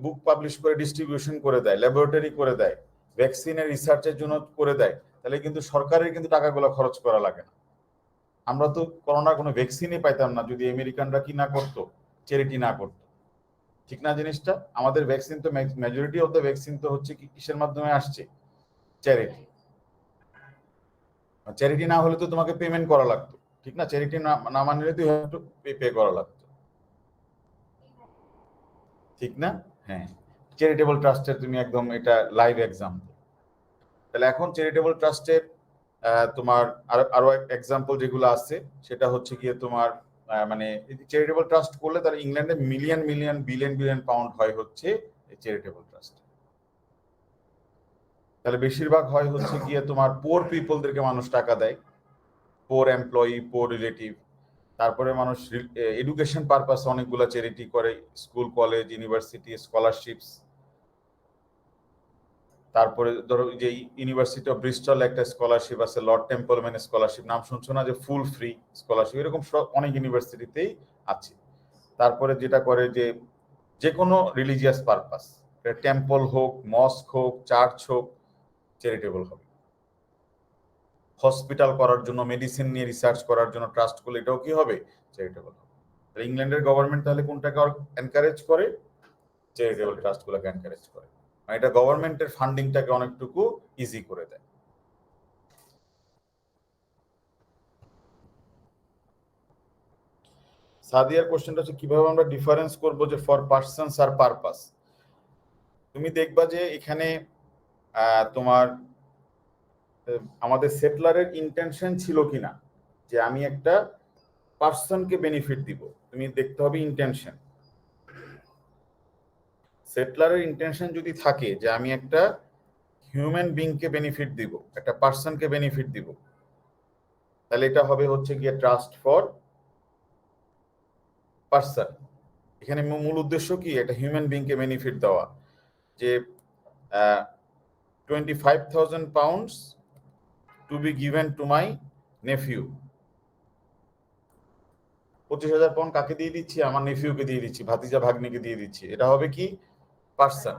বুক পাবলিশ করে ডিস্ট্রিবিউশন করে দেয়, ল্যাবরেটরি করে দেয়, ভ্যাকসিনের রিসার্চের জন্য করে দেয়, তাহলে কিন্তু সরকারের কিন্তু টাকাগুলো খরচ করা লাগে না। আমরা তো করোনার কোনো ভ্যাকসিনই পাইতাম না যদি আমেরিকানরা কি না করতো, চ্যারিটি না করতো। ঠিক না জিনিসটা? আমাদের ভ্যাকসিন তো মেজরিটি অফ দ্য ভ্যাকসিন তো হচ্ছে কি কিসের মাধ্যমে আসছে? চ্যারিটি। চ্যারিটি না হলে তো তোমাকে পেমেন্ট করা লাগতো, ঠিক না? চ্যারিটি না মানলে তো পে করা লাগতো, ঠিক না? হ্যাঁ, চ্যারিটেবল ট্রাস্টের তুমি একদম এটা লাইভ এক্সাম্পল। তাহলে এখন চ্যারিটেবল ট্রাস্টের তোমার আরো এক্সাম্পল যেগুলো আছে, সেটা হচ্ছে গিয়ে তোমার মানে চ্যারিটেবল ট্রাস্ট করলে তার ইংল্যান্ডে million million billion billion pound হয় হচ্ছে চ্যারিটেবল ট্রাস্ট। তাহলে বেশিরভাগ হয় হচ্ছে গিয়ে তোমার পোর পিপলদেরকে মানুষ টাকা দেয়, পোর এমপ্লয়ি, পোর রিলেটিভ। তারপরে মানুষ এডুকেশন পারপাস অনেকগুলো চ্যারিটি করে, স্কুল, কলেজ, ইউনিভার্সিটি, স্কলারশিপস। তারপরে ধরো যে ইউনিভার্সিটি অফ ব্রিস্টল একটা স্কলারশিপ আছে, লর্ড টেম্পলম্যান স্কলারশিপ, নাম শুনছো না? যে ফুল ফ্রি স্কলারশিপ, এরকম অনেক ইউনিভার্সিটিতেই আছে। তারপরে যেটা করে যে কোনো রিলিজিয়াস পারপাস, টেম্পল হোক, মস্ক হোক, চার্চ হোক, চ্যারিটেবল হবে। হসপিটাল করার জন্য, মেডিসিন নিয়ে রিসার্চ করার জন্য ট্রাস্ট করলে এটাও কি হবে? চ্যারিটেবল হবে। ইংল্যান্ডের গভর্নমেন্ট তাহলে কোনটাকে এনকারেজ করে? চ্যারিটেবল ট্রাস্টগুলোকে এনকারেজ করে। এটা গভর্নমেন্টের ফান্ডিংটাকে অনেকটুকু ইজি করে দেয়। সাদিয়ার কোশ্চেনটা হচ্ছে কিভাবে আমরা ডিফারেন্স করব যে ফর পারসনস আর পারপাস। তুমি দেখবা যে এখানে তোমার আমাদের সেটলারের ইন্টেনশন ছিল কিনা যে আমি একটা পার্সনকে বেনিফিট দিব। তুমি দেখতে হবে ইন্টেনশন। সেটলারের ইন্টেনশন যদি থাকে যে আমি একটা হিউম্যান বিংকে বেনিফিট দিব, একটা পার্সনকে বেনিফিট দিব, তাহলে এটা হবে হচ্ছে গিয়ে ট্রাস্ট ফর পার্সন। এখানে মূল উদ্দেশ্য কি? একটা হিউম্যান বিংকে বেনিফিট দেওয়া, যে 25,000 pounds to be given to my nephew। 25,000 pound কাকে দিয়ে দিচ্ছি? আমার নেফিউকে দিয়ে দিচ্ছি, ভাতিজা ভাগ্নিকে দিয়ে দিচ্ছি। এটা হবে কি? পার্সন।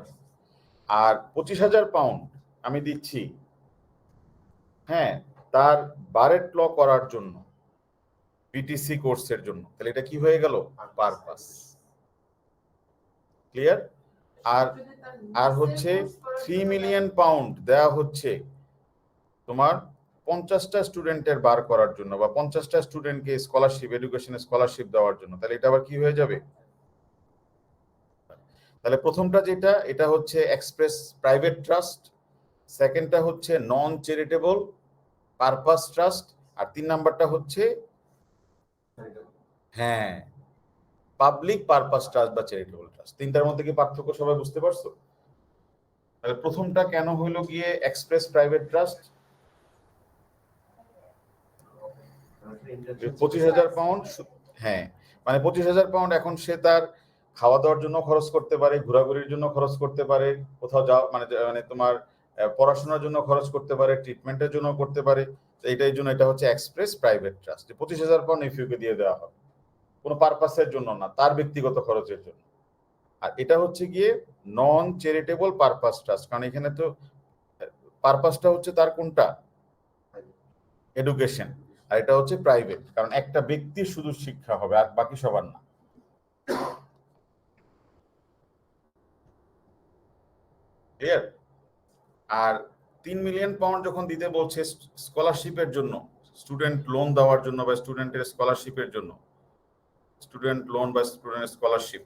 আর 25,000 পাউন্ড আমি দিচ্ছি হ্যাঁ তার বারেট ল করার জন্য, বিটিসি কোর্সের জন্য। তাহলে এটা কি হয়ে গেল? পারপাস। ক্লিয়ার? আর হচ্ছে 3 মিলিয়ন পাউন্ড দেয়া হচ্ছে তোমার 50টা স্টুডেন্টের বার করার জন্য, বা 50টা স্টুডেন্টকে স্কলারশিপ, এডুকেশনে স্কলারশিপ দেওয়ার জন্য। তাহলে এটা আবার কি হয়ে যাবে? তাহলে প্রথমটা যেটা, এটা হচ্ছে এক্সপ্রেস প্রাইভেট ট্রাস্ট, সেকেন্ডটা হচ্ছে নন চ্যারিটেবল পারপাস ট্রাস্ট, আর 3 নাম্বারটা হচ্ছে হ্যাঁ পাবলিক পারপাস ট্রাস্ট বা চ্যারিটেবল ট্রাস্ট। তিনটার মধ্যে কি পার্থক্য সবাই বুঝতে পারছো? তাহলে প্রথমটা কেন হইলো গিয়ে এক্সপ্রেস প্রাইভেট ট্রাস্ট? 25,000 পাউন্ড, হ্যাঁ মানে 25,000 পাউন্ড এখন সে তার খাওয়া দাওয়ার জন্য খরচ করতে পারে, ঘোরাঘুরির জন্য খরচ করতে পারে, কোথাও যাওয়া মানে তোমার পড়াশোনার জন্য খরচ করতে পারে, ট্রিটমেন্টের জন্য করতে পারে। এইটার জন্য এটা হচ্ছে এক্সপ্রেস প্রাইভেট ট্রাস্ট। 25,000 পাউন্ড নেফিউকে দিয়ে দেওয়া হবে, কোনো পারপাসের জন্য না, তার ব্যক্তিগত খরচের জন্য। আর এটা হচ্ছে গিয়ে নন চ্যারিটেবল পারপাস ট্রাস্ট, কারণ এখানে তো পারপাসটা হচ্ছে তার কোনটা? এডুকেশন। আর এটা হচ্ছে প্রাইভেট, কারণ একটা ব্যক্তির শুধু শিক্ষা হবে আর বাকি সবার না। ক্লিয়ার? আর 3 মিলিয়ন পাউন্ড যখন দিতে বলছে স্কলারশিপের জন্য, স্টুডেন্ট লোন দেওয়ার জন্য বা স্টুডেন্টের স্কলারশিপের জন্য, স্টুডেন্ট লোন বা স্টুডেন্ট স্কলারশিপ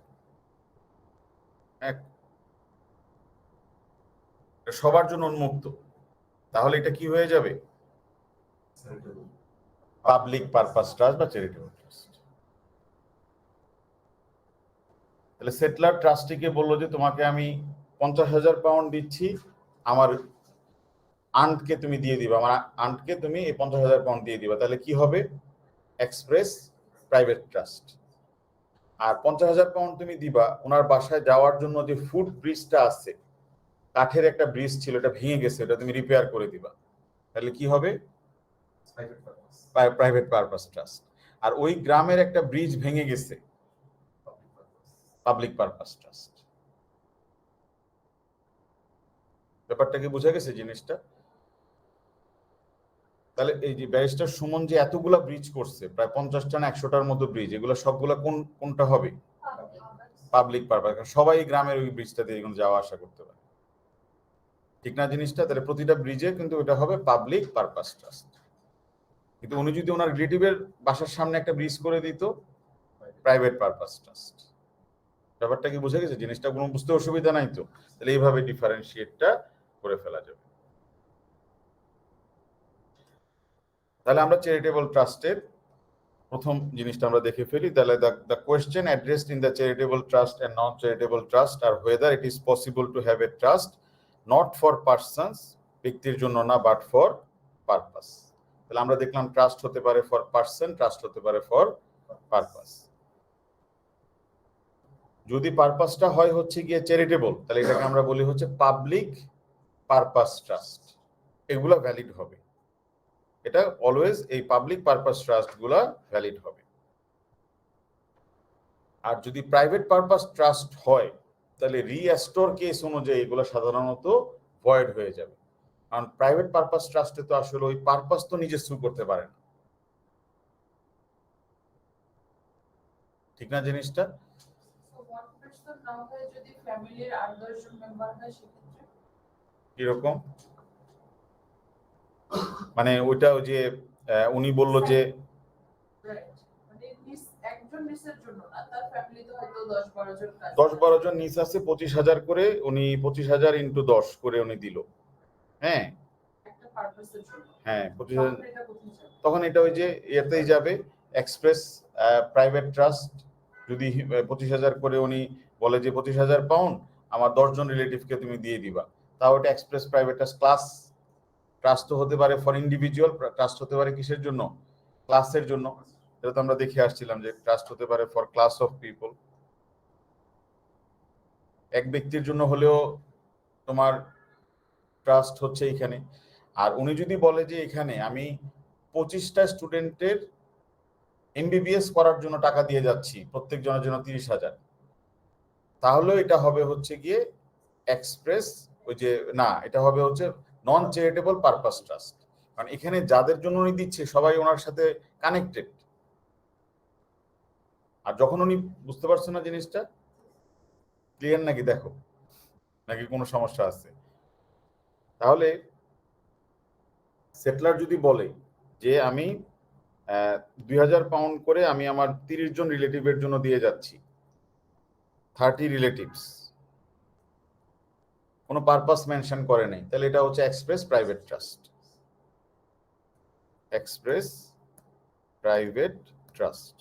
সবার জন্য উন্মুক্ত, তাহলে এটা কি হয়ে যাবে? পাবলিক পারপাস ট্রাস্ট বা চ্যারিটেবল ট্রাস্ট। তাহলে সেটলার ট্রাস্টিকে বললো যে তোমাকে আমি 50,000 পাউন্ড দিচ্ছি, আমার আন্টকে তুমি দিয়ে দিবা, আমার আন্টকে তুমি এই 50,000 পাউন্ড দিয়ে দিবা। তাহলে কি হবে? Express private trust. আর 50,000 পাউন্ড তুমি দিবা, ওনার বাসায় যাওয়ার জন্য যে ফুট ব্রিজটা আছে, কাঠের একটা ব্রিজ ছিল, এটা ভেঙে গেছে, এটা তুমি রিপেয়ার করে দিবা। তাহলে কি হবে? Private purpose trust. আর ওই গ্রামের একটা ব্রিজ ভেঙে গেছে, পাবলিক পারপাস ট্রাস্ট। ব্যাপারটা কি বোঝা গেছে জিনিসটা? তাহলে এই যে ব্যারিস্টার সুমন যে এতগুলা ব্রিজ করছে, প্রায় 50টা না 100টার মতো ব্রিজ, এগুলো সবগুলা কোনটা হবে? Public purpose. সবাই গ্রামের ওই ব্রিজটা দিয়ে যাওয়া আসা করতে পারে, ঠিক না জিনিসটা? তাহলে প্রতিটা ব্রিজে কিন্তু এটা হবে পাবলিক পারপাস ট্রাস্ট। কিন্তু উনি যদি ওনার রিলেটিভের বাসার সামনে একটা ব্রিজ করে দিত, প্রাইভেট পারপাস ট্রাস্ট। ব্যাপারটা কি বুঝে গেছে জিনিসটা? কোনো বুঝতে অসুবিধা নাই তো? তাহলে এইভাবে ডিফারেন্সিয়েটটা করে ফেলা যাবে। তাহলে আমরা চ্যারিটেবল ট্রাস্টের প্রথম জিনিসটা আমরা দেখে ফেলি। তাহলে the question addressed in the charitable trust and non-charitable trust are whether it is possible to have a trust not for persons, ব্যক্তির জন্য না, but for purpose। তাহলে আমরা দেখলাম ট্রাস্ট হতে পারে ফর পার্সন, ট্রাস্ট হতে পারে ফর পারপাস। যদি পারপাসটা হয় হচ্ছে গিয়ে চ্যারিটেবল, তাহলে এটাকে আমরা বলি হচ্ছে পাবলিক পারপাস ট্রাস্ট। এগুলো ভ্যালিড হবে, এটা অলওয়েজ এই পাবলিক পারপাস ট্রাস্ট গুলা ভ্যালিড হবে। আর যদি প্রাইভেট পারপাস ট্রাস্ট হয়, তাহলে রিঅ্যাস্টোর কেস অনুযায়ী এগুলো সাধারণত ভয়েড হয়ে যাবে, কারণ প্রাইভেট পারপাস ট্রাস্টে তো আসলে ওই পারপাস তো নিজে সু করতে পারে না, ঠিক না জিনিসটা? কিরকম মানে ওইটা ওই যে উনি বলল যে একজন নিচের জন্য না, তার ফ্যামিলিতে হয়তো 10-12 জন কাজ 10-12 জন নিচ আছে, 25,000 করে উনি 25,000 ইন্টু 10 করে উনি দিল, হ্যাঁ একটা পারপাসের জন্য, হ্যাঁ 25,000। তখন এটা কোথায় যাবে? তখন এটা ওই যে এতেই যাবে, এক্সপ্রেস প্রাইভেট ট্রাস্ট। যদি 25,000 করে উনি বলে যে 25,000 পাউন্ড আমার 10 জন রিলেটিভকে তুমি দিয়ে দিবা, তাও এটা express private trust. Class trust তো হতে পারে ফর ইন্ডিভিজুয়াল, ট্রাস্ট হতে পারে কিসের জন্য? ক্লাসের জন্য। এটা তো আমরা দেখে আসছিলাম যে ট্রাস্ট হতে পারে ফর ক্লাস অফ পিপল, এক ব্যক্তির জন্য হলেও তোমার ট্রাস্ট হচ্ছে এখানে। আর উনি যদি বলে যে এখানে আমি 25টা স্টুডেন্টের এমবিবিএস করার জন্য টাকা দিয়ে যাচ্ছি, প্রত্যেক জনের জন্য 30,000, তাহলে এটা হবে হচ্ছে গিয়ে এক্সপ্রেস ওই যে না, এটা হবে হচ্ছে নন চ্যারিটেবল পারপাস ট্রাস্ট, কারণ এখানে যাদের জন্য উনি দিচ্ছে সবাই ওনার সাথে কানেক্টেড। আর যখন উনি বুঝতে পারছেন না জিনিসটা ক্লিয়ার নাকি, দেখো নাকি কোনো সমস্যা আছে? তাহলে সেটলার যদি বলে যে আমি 2,000 পাউন্ড করে আমি আমার 30 জন রিলেটিভের জন্য দিয়ে যাচ্ছি, 30 রিলেটিভস, কোনো পারপাস মেনশন করে নাই, তাহলে এটা হচ্ছে express private trust, express private trust.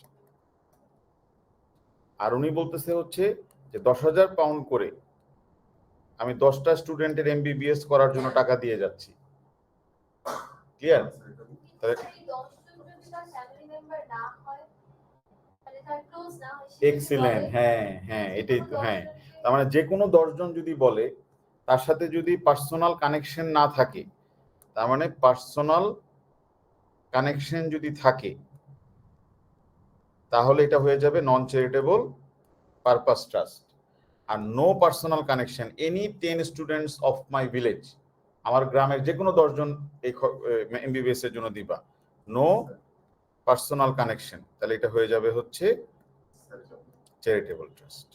আর উনি বলতেছে হচ্ছে যে 10,000 পাউন্ড করে আমি 10টা স্টুডেন্টের এমবিবিএস করার জন্য টাকা দিয়ে যাচ্ছি, ক্লিয়ার? এক্সিলেন্ট, হ্যাঁ হ্যাঁ এটাই তো, হ্যাঁ তার মানে যে কোনো 10 জন যদি বলে, তার সাথে যদি পার্সোনাল কানেকশন না থাকে, তার মানে পার্সোনাল কানেকশন যদি থাকে তাহলে এটা হয়ে যাবে নন চ্যারিটেবল পারপাস ট্রাস্ট। আর no personal connection, any 10 students of my village, আমার গ্রামের যে কোনো 10 জন এই এমবিবিএস এর জন্য দিবা, নো পার্সোনাল কানেকশন, তাহলে এটা হয়ে যাবে হচ্ছে চ্যারিটেবল ট্রাস্ট।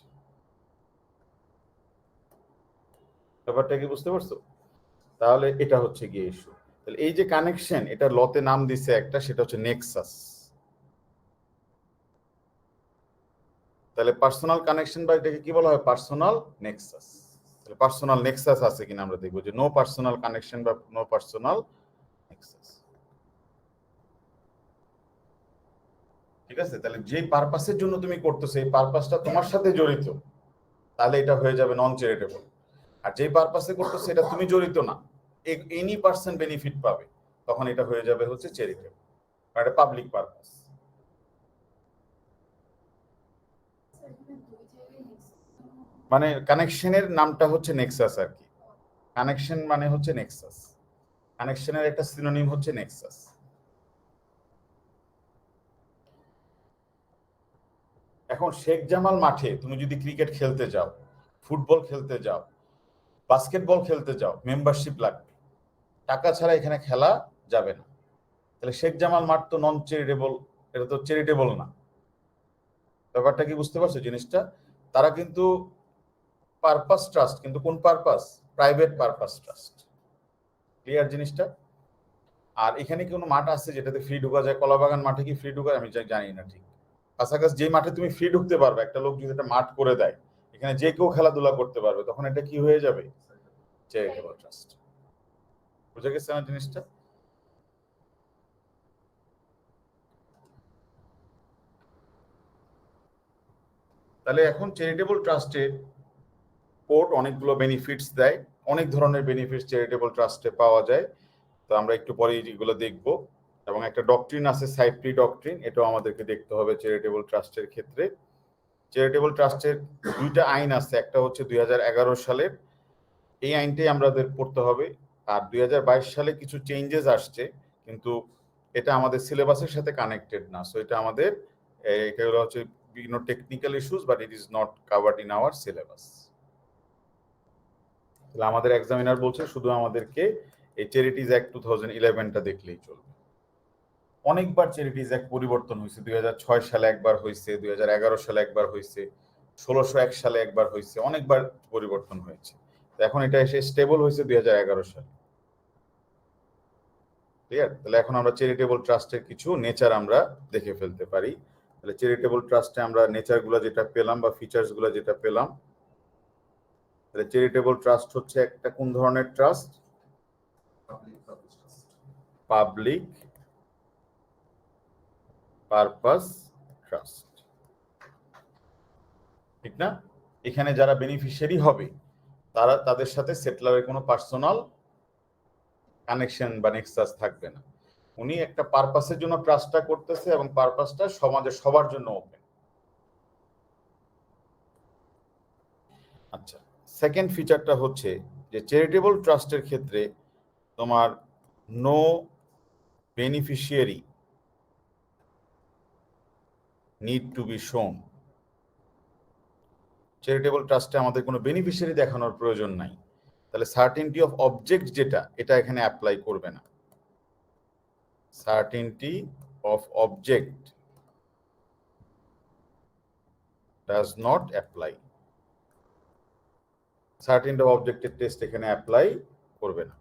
ব্যাপারটা কি বুঝতে পারছো? তাহলে এটা হচ্ছে গিয়ে ইস্যু। তাহলে এই যে কানেকশন, এটা লতে নাম দিছে একটা, সেটা হচ্ছে নেক্সাস। তাহলে পার্সোনাল কানেকশন বা এটাকে কি বলা হয়? Personal Nexus. তাহলে পার্সোনাল নেক্সাস আছে কিনা আমরা দেখবো, যে নো পার্সোনাল কানেকশন বা নো পার্সোনাল নেক্সাস। ঠিক আছে? তাহলে যে পারপাসের জন্য তুমি করতেছো এই পারপাসটা তোমার সাথে জড়িত, তাহলে এটা হয়ে যাবে নন চ্যারিটেবল। আর যে পারপাসে করতেছো এটা তুমি জড়িত না, এনি পার্সন বেনিফিট পাবে, তখন এটা হয়ে যাবে হচ্ছে চ্যারিটেবল, আর এটা পাবলিক পারপাস। মানে কানেকশনের নামটা হচ্ছে নেক্সাস আর কি, কানেকশন মানে হচ্ছে নেক্সাস, কানেকশনের একটা সিনোনিম হচ্ছে নেক্সাস। এখন শেখ জামাল মাঠে তুমি যদি ক্রিকেট খেলতে যাও, ফুটবল খেলতে যাও, বাস্কেটবল খেলতে যাও, মেম্বারশিপ লাগবে, টাকা ছাড়া এখানে খেলা যাবে না। তাহলে শেখ জামাল মাঠ তো নন চ্যারিটেবল, এটা তো চ্যারিটেবল না। ব্যাপারটা কি বুঝতে পারছো জিনিসটা? তারা কিন্তু পারপাস ট্রাস্ট, কিন্তু কোন purpose? Private purpose trust. Clear জিনিসটা? আর এখানে কি কোনো মাঠ আছে যেটাতে ফ্রি ঢোকা যায়? কলাবাগান মাঠে কি ফ্রি ঢোকা? আমি জানি না ঠিক। কাছাকাছি যে মাঠে তুমি ফ্রি ঢুকতে পারবে, একটা লোক যদি একটা মাঠ করে দেয়, এখানে যে কেউ খেলাধুলা করতে পারবে, তখন এটা কি হয়ে যাবে? Charitable trust. বুঝে গেছে না জিনিসটা? তাহলে এখন চ্যারিটেবল ট্রাস্টের কোর্ট অনেকগুলো বেনিফিটস দেয়, অনেক ধরনের বেনিফিটস চ্যারিটেবল ট্রাস্টে পাওয়া যায়, তো আমরা একটু পরে এগুলো দেখব। এবং একটা ডক্ট্রিন আছে সাইপ্রি ডক্ট্রিন, এটাও আমাদেরকে দেখতে হবে চ্যারিটেবল ট্রাস্টের ক্ষেত্রে। চ্যারিটেবল ট্রাস্টের দুইটা আইন আছে, একটা হচ্ছে 2011 সালের, এই আইনটাই আমাদের পড়তে হবে। আর 2022 সালে কিছু চেঞ্জেস আসছে, কিন্তু এটা আমাদের সিলেবাসের সাথে কানেক্টেড না, সো এটা আমাদের এগুলো হচ্ছে বিভিন্ন technical issues, but it is not covered in our syllabus. তাহলে আমাদের এক্সামিনার বলছে শুধু আমাদেরকে এই চ্যারিটিজ অ্যাক্ট 2011টা দেখলেই চলবে। অনেকবার চ্যারিটিজ অ্যাক্ট পরিবর্তন হয়েছে, 2006 সালে একবার হয়েছে, 2011 সালে একবার হয়েছে, 1601 সালে একবার হয়েছে, অনেকবার পরিবর্তন হয়েছে। এখন এটা এসে স্টেবল হয়েছে 2011 সালে। ক্লিয়ার? তাহলে এখন আমরা চ্যারিটেবল ট্রাস্টের কিছু নেচার আমরা দেখে ফেলতে পারি। তাহলে চ্যারিটেবল ট্রাস্টে আমরা নেচার গুলো যেটা পেলাম বা ফিচার্স গুলো যেটা পেলাম, তাহলে চ্যারিটেবল ট্রাস্ট হচ্ছে একটা কোন ধরনের ট্রাস্ট? পাবলিক পারপাস ট্রাস্ট, ঠিক না? এখানে যারা বেনিফিশিয়ারি হবে তারা তাদের সাথে সেটলারের কোনো পার্সোনাল কানেকশন বা নেক্সাস থাকবে না। উনি একটা পারপাসের জন্য ট্রাস্টটা করতেছে এবং পারপাসটা সমাজের সবার জন্য ওপেন। আচ্ছা, সেকেন্ড ফিচারটা হচ্ছে যে চ্যারিটেবল ট্রাস্টের ক্ষেত্রে তোমার no beneficiary need to be shown. Charitable ট্রাস্টে আমাদের কোনো বেনিফিশিয়ারি দেখানোর প্রয়োজন নাই। তাহলে সার্টেনটি অফ অবজেক্ট যেটা, এটা এখানে অ্যাপ্লাই করবে না। Certainty of object does not apply. Certainty of অবজেক্টের টেস্ট এখানে অ্যাপ্লাই করবে না।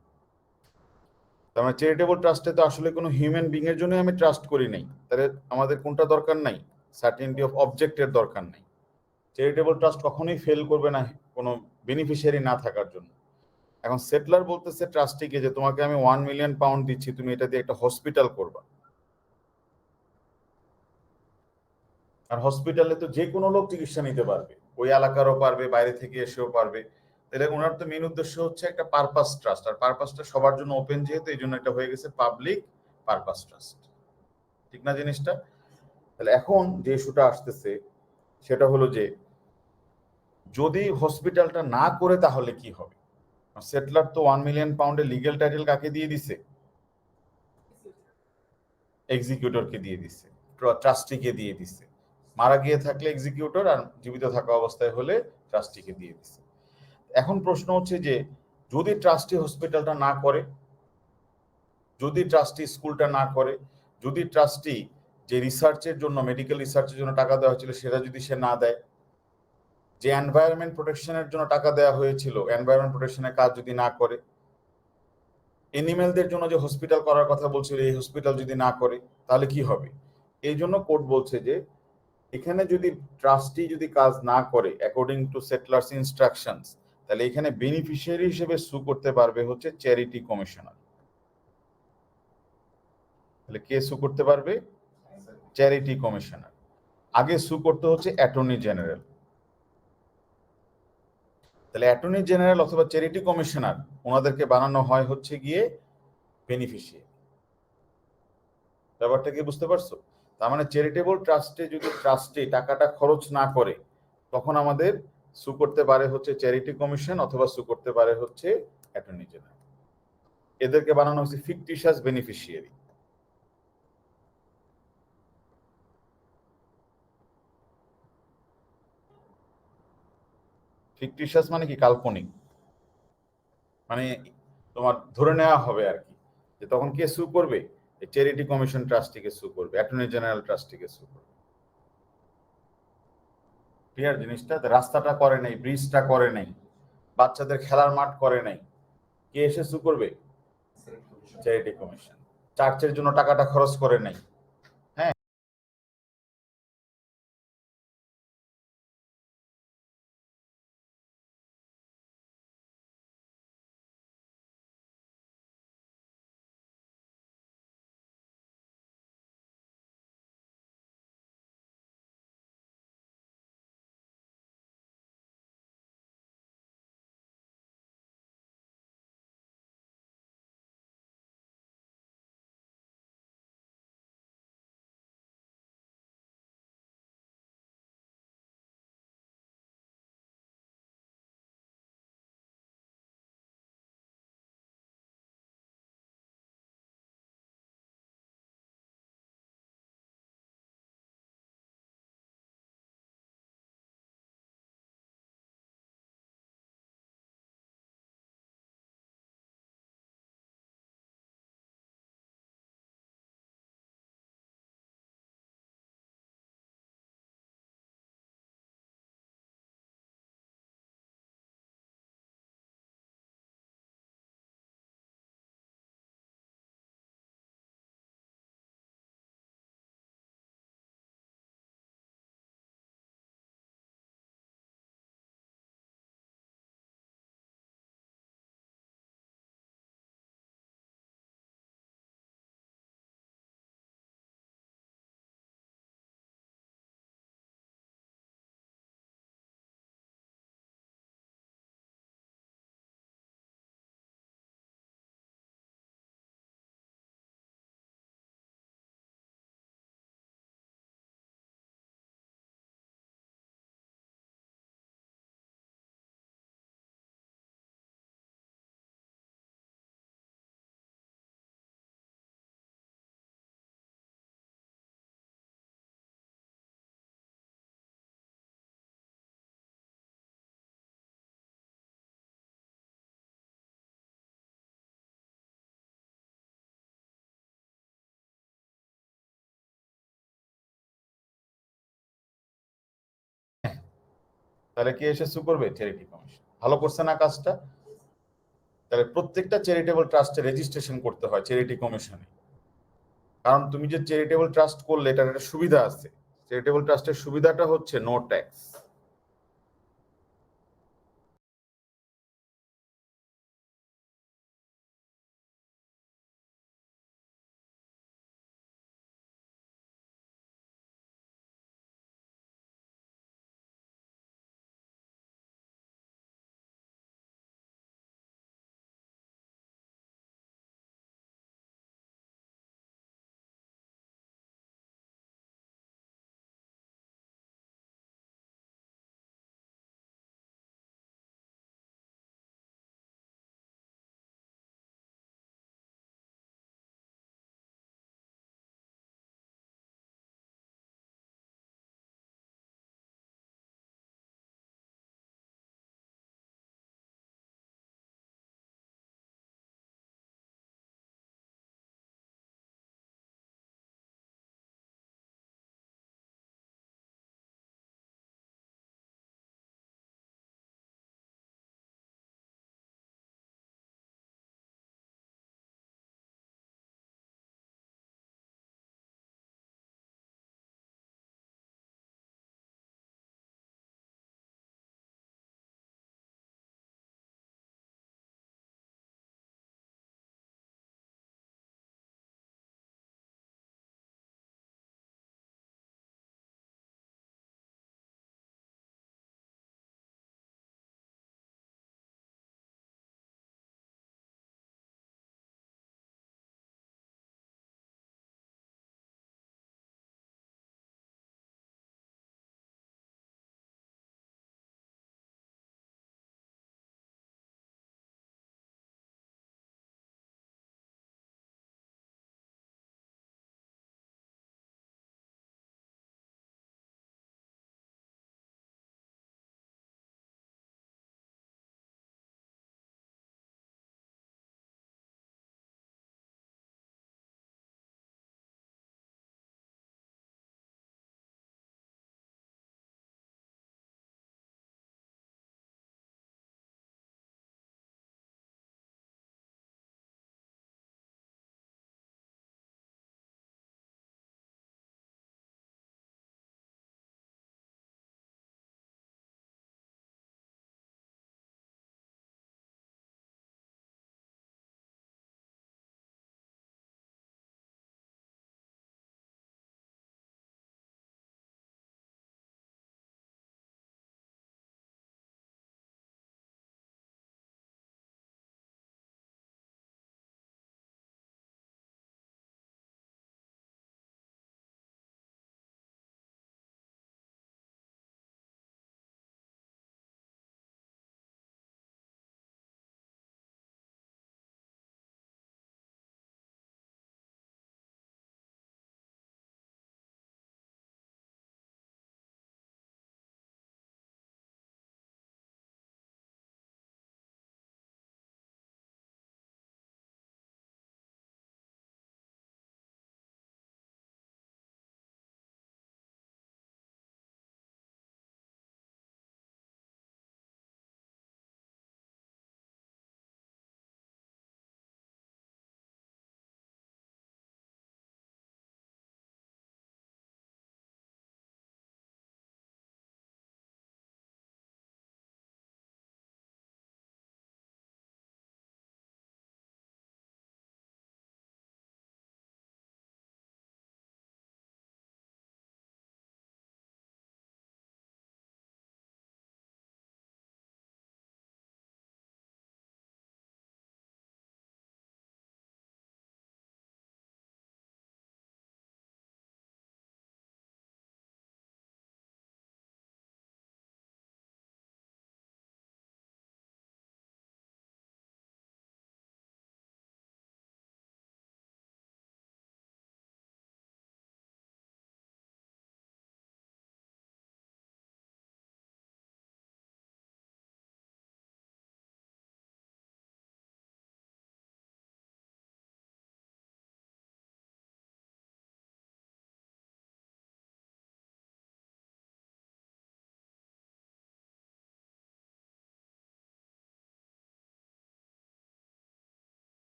তার মানে চ্যারিটেবল ট্রাস্টে তো আসলে কোনো হিউম্যান বিং এর জন্য আমি ট্রাস্ট করি নাই, তাহলে আমাদের কোনটা দরকার নাই? সার্টেনটি অফ অবজেক্টের দরকার নাই। চ্যারিটেবল ট্রাস্ট কখনোই ফেল করবে না কোনো বেনিফিশিয়ারি না থাকার জন্য। এখন সেটলার বলতেছে ট্রাস্টিকে যে তোমাকে আমি 1 মিলিয়ন পাউন্ড দিচ্ছি, তুমি এটা দিয়ে একটা হসপিটাল করবা। আর হসপিটালে তো যে কোনো লোক চিকিৎসা নিতে পারবে, ওই এলাকারও পারবে, বাইরে থেকে এসেও পারবে। তাহলে ওনার তো মেন উদ্দেশ্য হচ্ছে একটা পারপাস ট্রাস্ট, আর পারপাসটা সবার জন্য ওপেন যেহেতু, এই জন্য এটা হয়ে গেছে পাবলিক পারপাস ট্রাস্ট, ঠিক না জিনিসটা? তাহলে এখন যে ইস্যুটা আসতেছে সেটা হলো যে যদি হসপিটালটা না করে তাহলে কি হবে? সেটলার তো 1 মিলিয়ন পাউন্ডের লিগ্যাল টাইটেল কাকে দিয়ে দিছে? এক্সিকিউটরকে দিয়ে দিছে, ট্রাস্টিকে দিয়ে দিছে। মারা গিয়ে থাকলে এক্সিকিউটর, আর জীবিত থাকা অবস্থায় হলে ট্রাস্টিকে দিয়ে দিছে। এখন প্রশ্ন হচ্ছে যে যদি ট্রাস্টি হসপিটালটা না করে, যদি ট্রাস্টি স্কুলটা না করে, যদি ট্রাস্টি যে রিসার্চের জন্য, মেডিকেল রিসার্চের জন্য টাকা দেওয়া হয়েছিল সেটা যদি সে না দেয়, যে এনভায়রনমেন্ট প্রোটেকশনের জন্য টাকা দেওয়া হয়েছিল এনভায়রনমেন্ট প্রোটেকশনের কাজ যদি না করে, এনিম্যালদের জন্য যে হসপিটাল করার কথা বলছিল এই হসপিটাল যদি না করে, তাহলে কি হবে? এই জন্য কোর্ট বলছে যে এখানে যদি ট্রাস্টি যদি কাজ না করে অ্যাকর্ডিং টু সেটলার্স ইনস্ট্রাকশনস, তাহলে এখানে বেনিফিশিয়ারি হিসেবে সু করতে পারবে হচ্ছে চ্যারিটি কমিশনার। তাহলে কে সু করতে পারবে? Charity commissioner. আগে সু করতে হচ্ছে অ্যাটর্নি জেনারেল। তাহলে অ্যাটর্নি জেনারেল অথবা চ্যারিটি কমিশনার ওনাদেরকে বানানো হয় হচ্ছে গিয়ে বেনিফিশিয়ারি। ব্যাপারটা কি বুঝতে পারছো? তার মানে চ্যারিটেবল ট্রাস্টে যদি ট্রাস্টে টাকাটা খরচ না করে, তখন আমাদের সু করতে পারে হচ্ছে চ্যারিটি কমিশন অথবা সু করতে পারে হচ্ছে অ্যাটর্নি জেনারেল। এদেরকে বানানো হচ্ছে ফিকটিশিয়াস বেনিফিশিয়ারি। ফিকটিশিয়াস মানে কি? কাল্পনিক। মানে তোমার ধরে নেওয়া হবে আর কি, যে তখন কে সু করবে? চ্যারিটি কমিশন ট্রাস্টিকে সু করবে, অ্যাটর্নি জেনারেল ট্রাস্টিকে সু করবে। ক্লিয়ার জিনিসটা? রাস্তাটা করে নাই, ব্রিজটা করে নাই, বাচ্চাদের খেলার মাঠ করে নাই, কে এসে সু করবে? Charity commission. চার্চের জন্য টাকাটা খরচ করে নাই, তাহলে কি এসে সু করবে? Charity commission. ভালো করছে না কাজটা? তাহলে প্রত্যেকটা চ্যারিটেবল ট্রাস্টে রেজিস্ট্রেশন করতে হয় চ্যারিটি কমিশনে। কারণ তুমি যে চ্যারিটেবল ট্রাস্ট করলে এটার একটা সুবিধা আছে। চ্যারিটেবল ট্রাস্টের সুবিধাটা হচ্ছে no tax.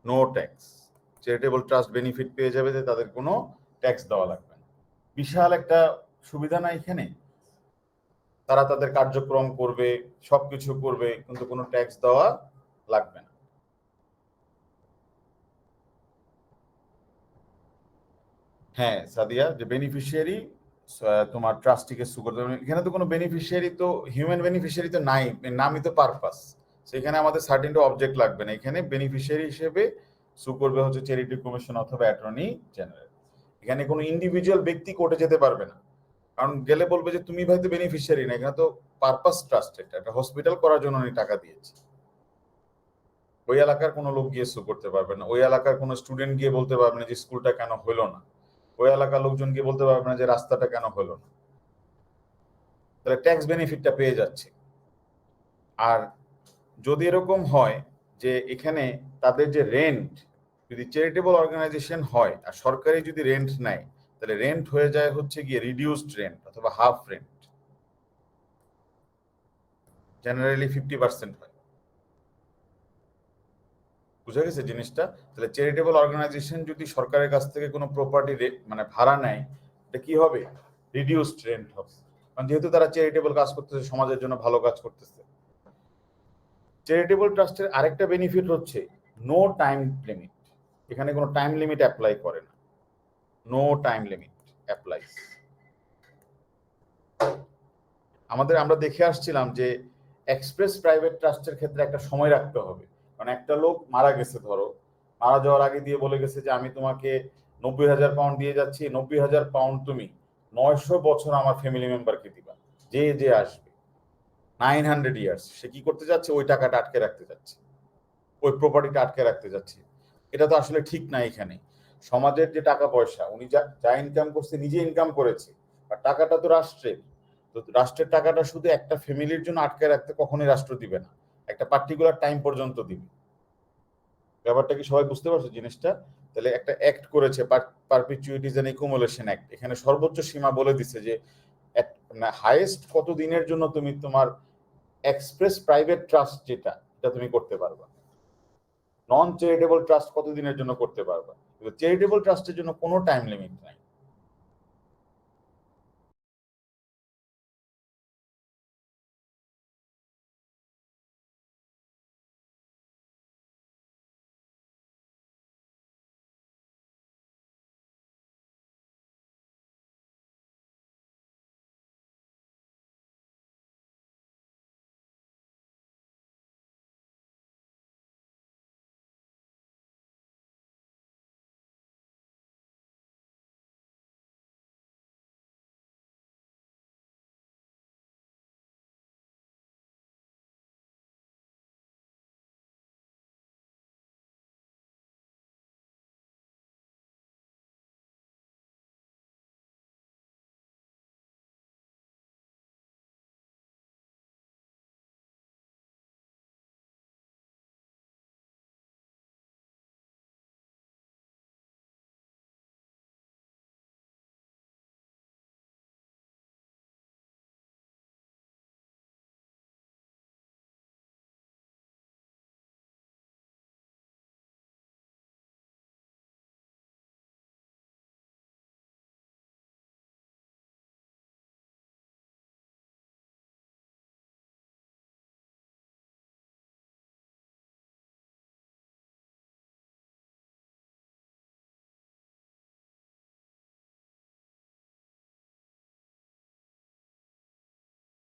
No tax. Charitable trust benefit পেয়ে যাবে যে তাদের কোনো ট্যাক্স দেওয়া লাগবে না। বিশাল একটা সুবিধা না এখানে, তারা তাদের কার্যক্রম করবে, সবকিছু করবে, কিন্তু কোনো ট্যাক্স দেওয়া লাগবে না। হ্যাঁ সাদিয়া, যে বেনিফিশিয়ারি তোমার ট্রাস্টিকে সু করতে হবে, এখানে তো কোনো বেনিফিশিয়ারি তো হিউম্যান বেনিফিশিয়ারি তো নাই, নামই তো পারপাস, সেখানে আমাদের সার্টেনটি অবজেক্ট লাগবে না। এখানে বেনিফিশিয়ারি হিসেবে সু করবে হচ্ছে চ্যারিটি কমিশন অথবা অ্যাটর্নি জেনারেল। এখানে কোনো ইন্ডিভিজুয়াল ব্যক্তি কোর্টে যেতে পারবে না, কারণ গেলে বলবে যে তুমি ভাই তো বেনিফিশিয়ারি না, এখানে তো পারপাস ট্রাস্ট, এটা একটা হসপিটাল করার জন্য আমি টাকা দিয়েছি। ওই এলাকার কোনো লোক গিয়ে সু করতে পারবে না, ওই এলাকার কোনো স্টুডেন্ট গিয়ে বলতে পারবে না যে স্কুলটা কেন হলো না, ওই এলাকার লোকজন গিয়ে বলতে পারবে না যে রাস্তাটা কেন হলো না। তাহলে ট্যাক্স বেনিফিটটা পেয়ে যাচ্ছে। আর যদি এরকম হয় যে এখানে তাদের যে রেন্ট, যদি চ্যারিটেবল অর্গানাইজেশন হয় আর সরকারি যদি রেন্ট নেয়, তাহলে রেন্ট হয়ে যায় হচ্ছে গিয়ে রিডিউসড রেন্ট অথবা হাফ রেন্ট, জেনারেলি 50% হয়। বুঝা গেছে জিনিসটা? তাহলে চ্যারিটেবল অর্গানাইজেশন যদি সরকারের কাছ থেকে কোনো প্রপার্টি মানে ভাড়া নেয়, এটা কি হবে? রিডিউসড রেন্ট হবে, কারণ যেহেতু তারা চ্যারিটেবল কাজ করতেছে, সমাজের জন্য ভালো কাজ করতেছে। চ্যারিটেবল ট্রাস্টের আরেকটা বেনিফিট হচ্ছে নো টাইম লিমিট। এখানে কোনো টাইম লিমিট অ্যাপ্লাই করে না, নো টাইম লিমিট অ্যাপ্লাইজ। আমরা দেখে আসছিলাম যে এক্সপ্রেস প্রাইভেট ট্রাস্টের ক্ষেত্রে একটা সময় রাখতে হবে, মানে একটা লোক মারা গেছে, ধরো মারা যাওয়ার আগে দিয়ে বলে গেছে যে আমি তোমাকে 90,000 পাউন্ড দিয়ে যাচ্ছি, 90,000 পাউন্ড তুমি 900 বছর আমার ফ্যামিলি মেম্বারকে দিবা, যে যে আসবে 900 ইয়ার্স। সে কি করতে যাচ্ছে? ওই টাকাটা আটকে রাখতে যাচ্ছে, ওই প্রপার্টিটা আটকে রাখতে যাচ্ছে। এটা তো আসলে ঠিক না। এখানে সমাজের যে টাকা পয়সা, উনি যা ইনকাম করছে নিজে ইনকাম করেছে, আর টাকাটা তো রাষ্ট্রের। তো রাষ্ট্রের টাকাটা শুধু একটা ফ্যামিলির জন্য আটকে রাখতে কখনোই রাষ্ট্র দিবে না, একটা পার্টিকুলার টাইম পর্যন্ত দিবে। ব্যাপারটা কি সবাই বুঝতে পারছো জিনিসটা? তাহলে একটা অ্যাক্ট করেছে, পারপিচুইটিজ এন্ড একুমুলেশন অ্যাক্ট, এখানে সর্বোচ্চ সীমা বলে দিছে যে হাইয়েস্ট কত দিনের জন্য তুমি তোমার এক্সপ্রেস প্রাইভেট ট্রাস্ট যেটা, এটা তুমি করতে পারবা। নন চ্যারিটেবল ট্রাস্ট কতদিনের জন্য করতে পারবা, কিন্তু চ্যারিটেবল ট্রাস্টের জন্য কোনো টাইম লিমিট নাই।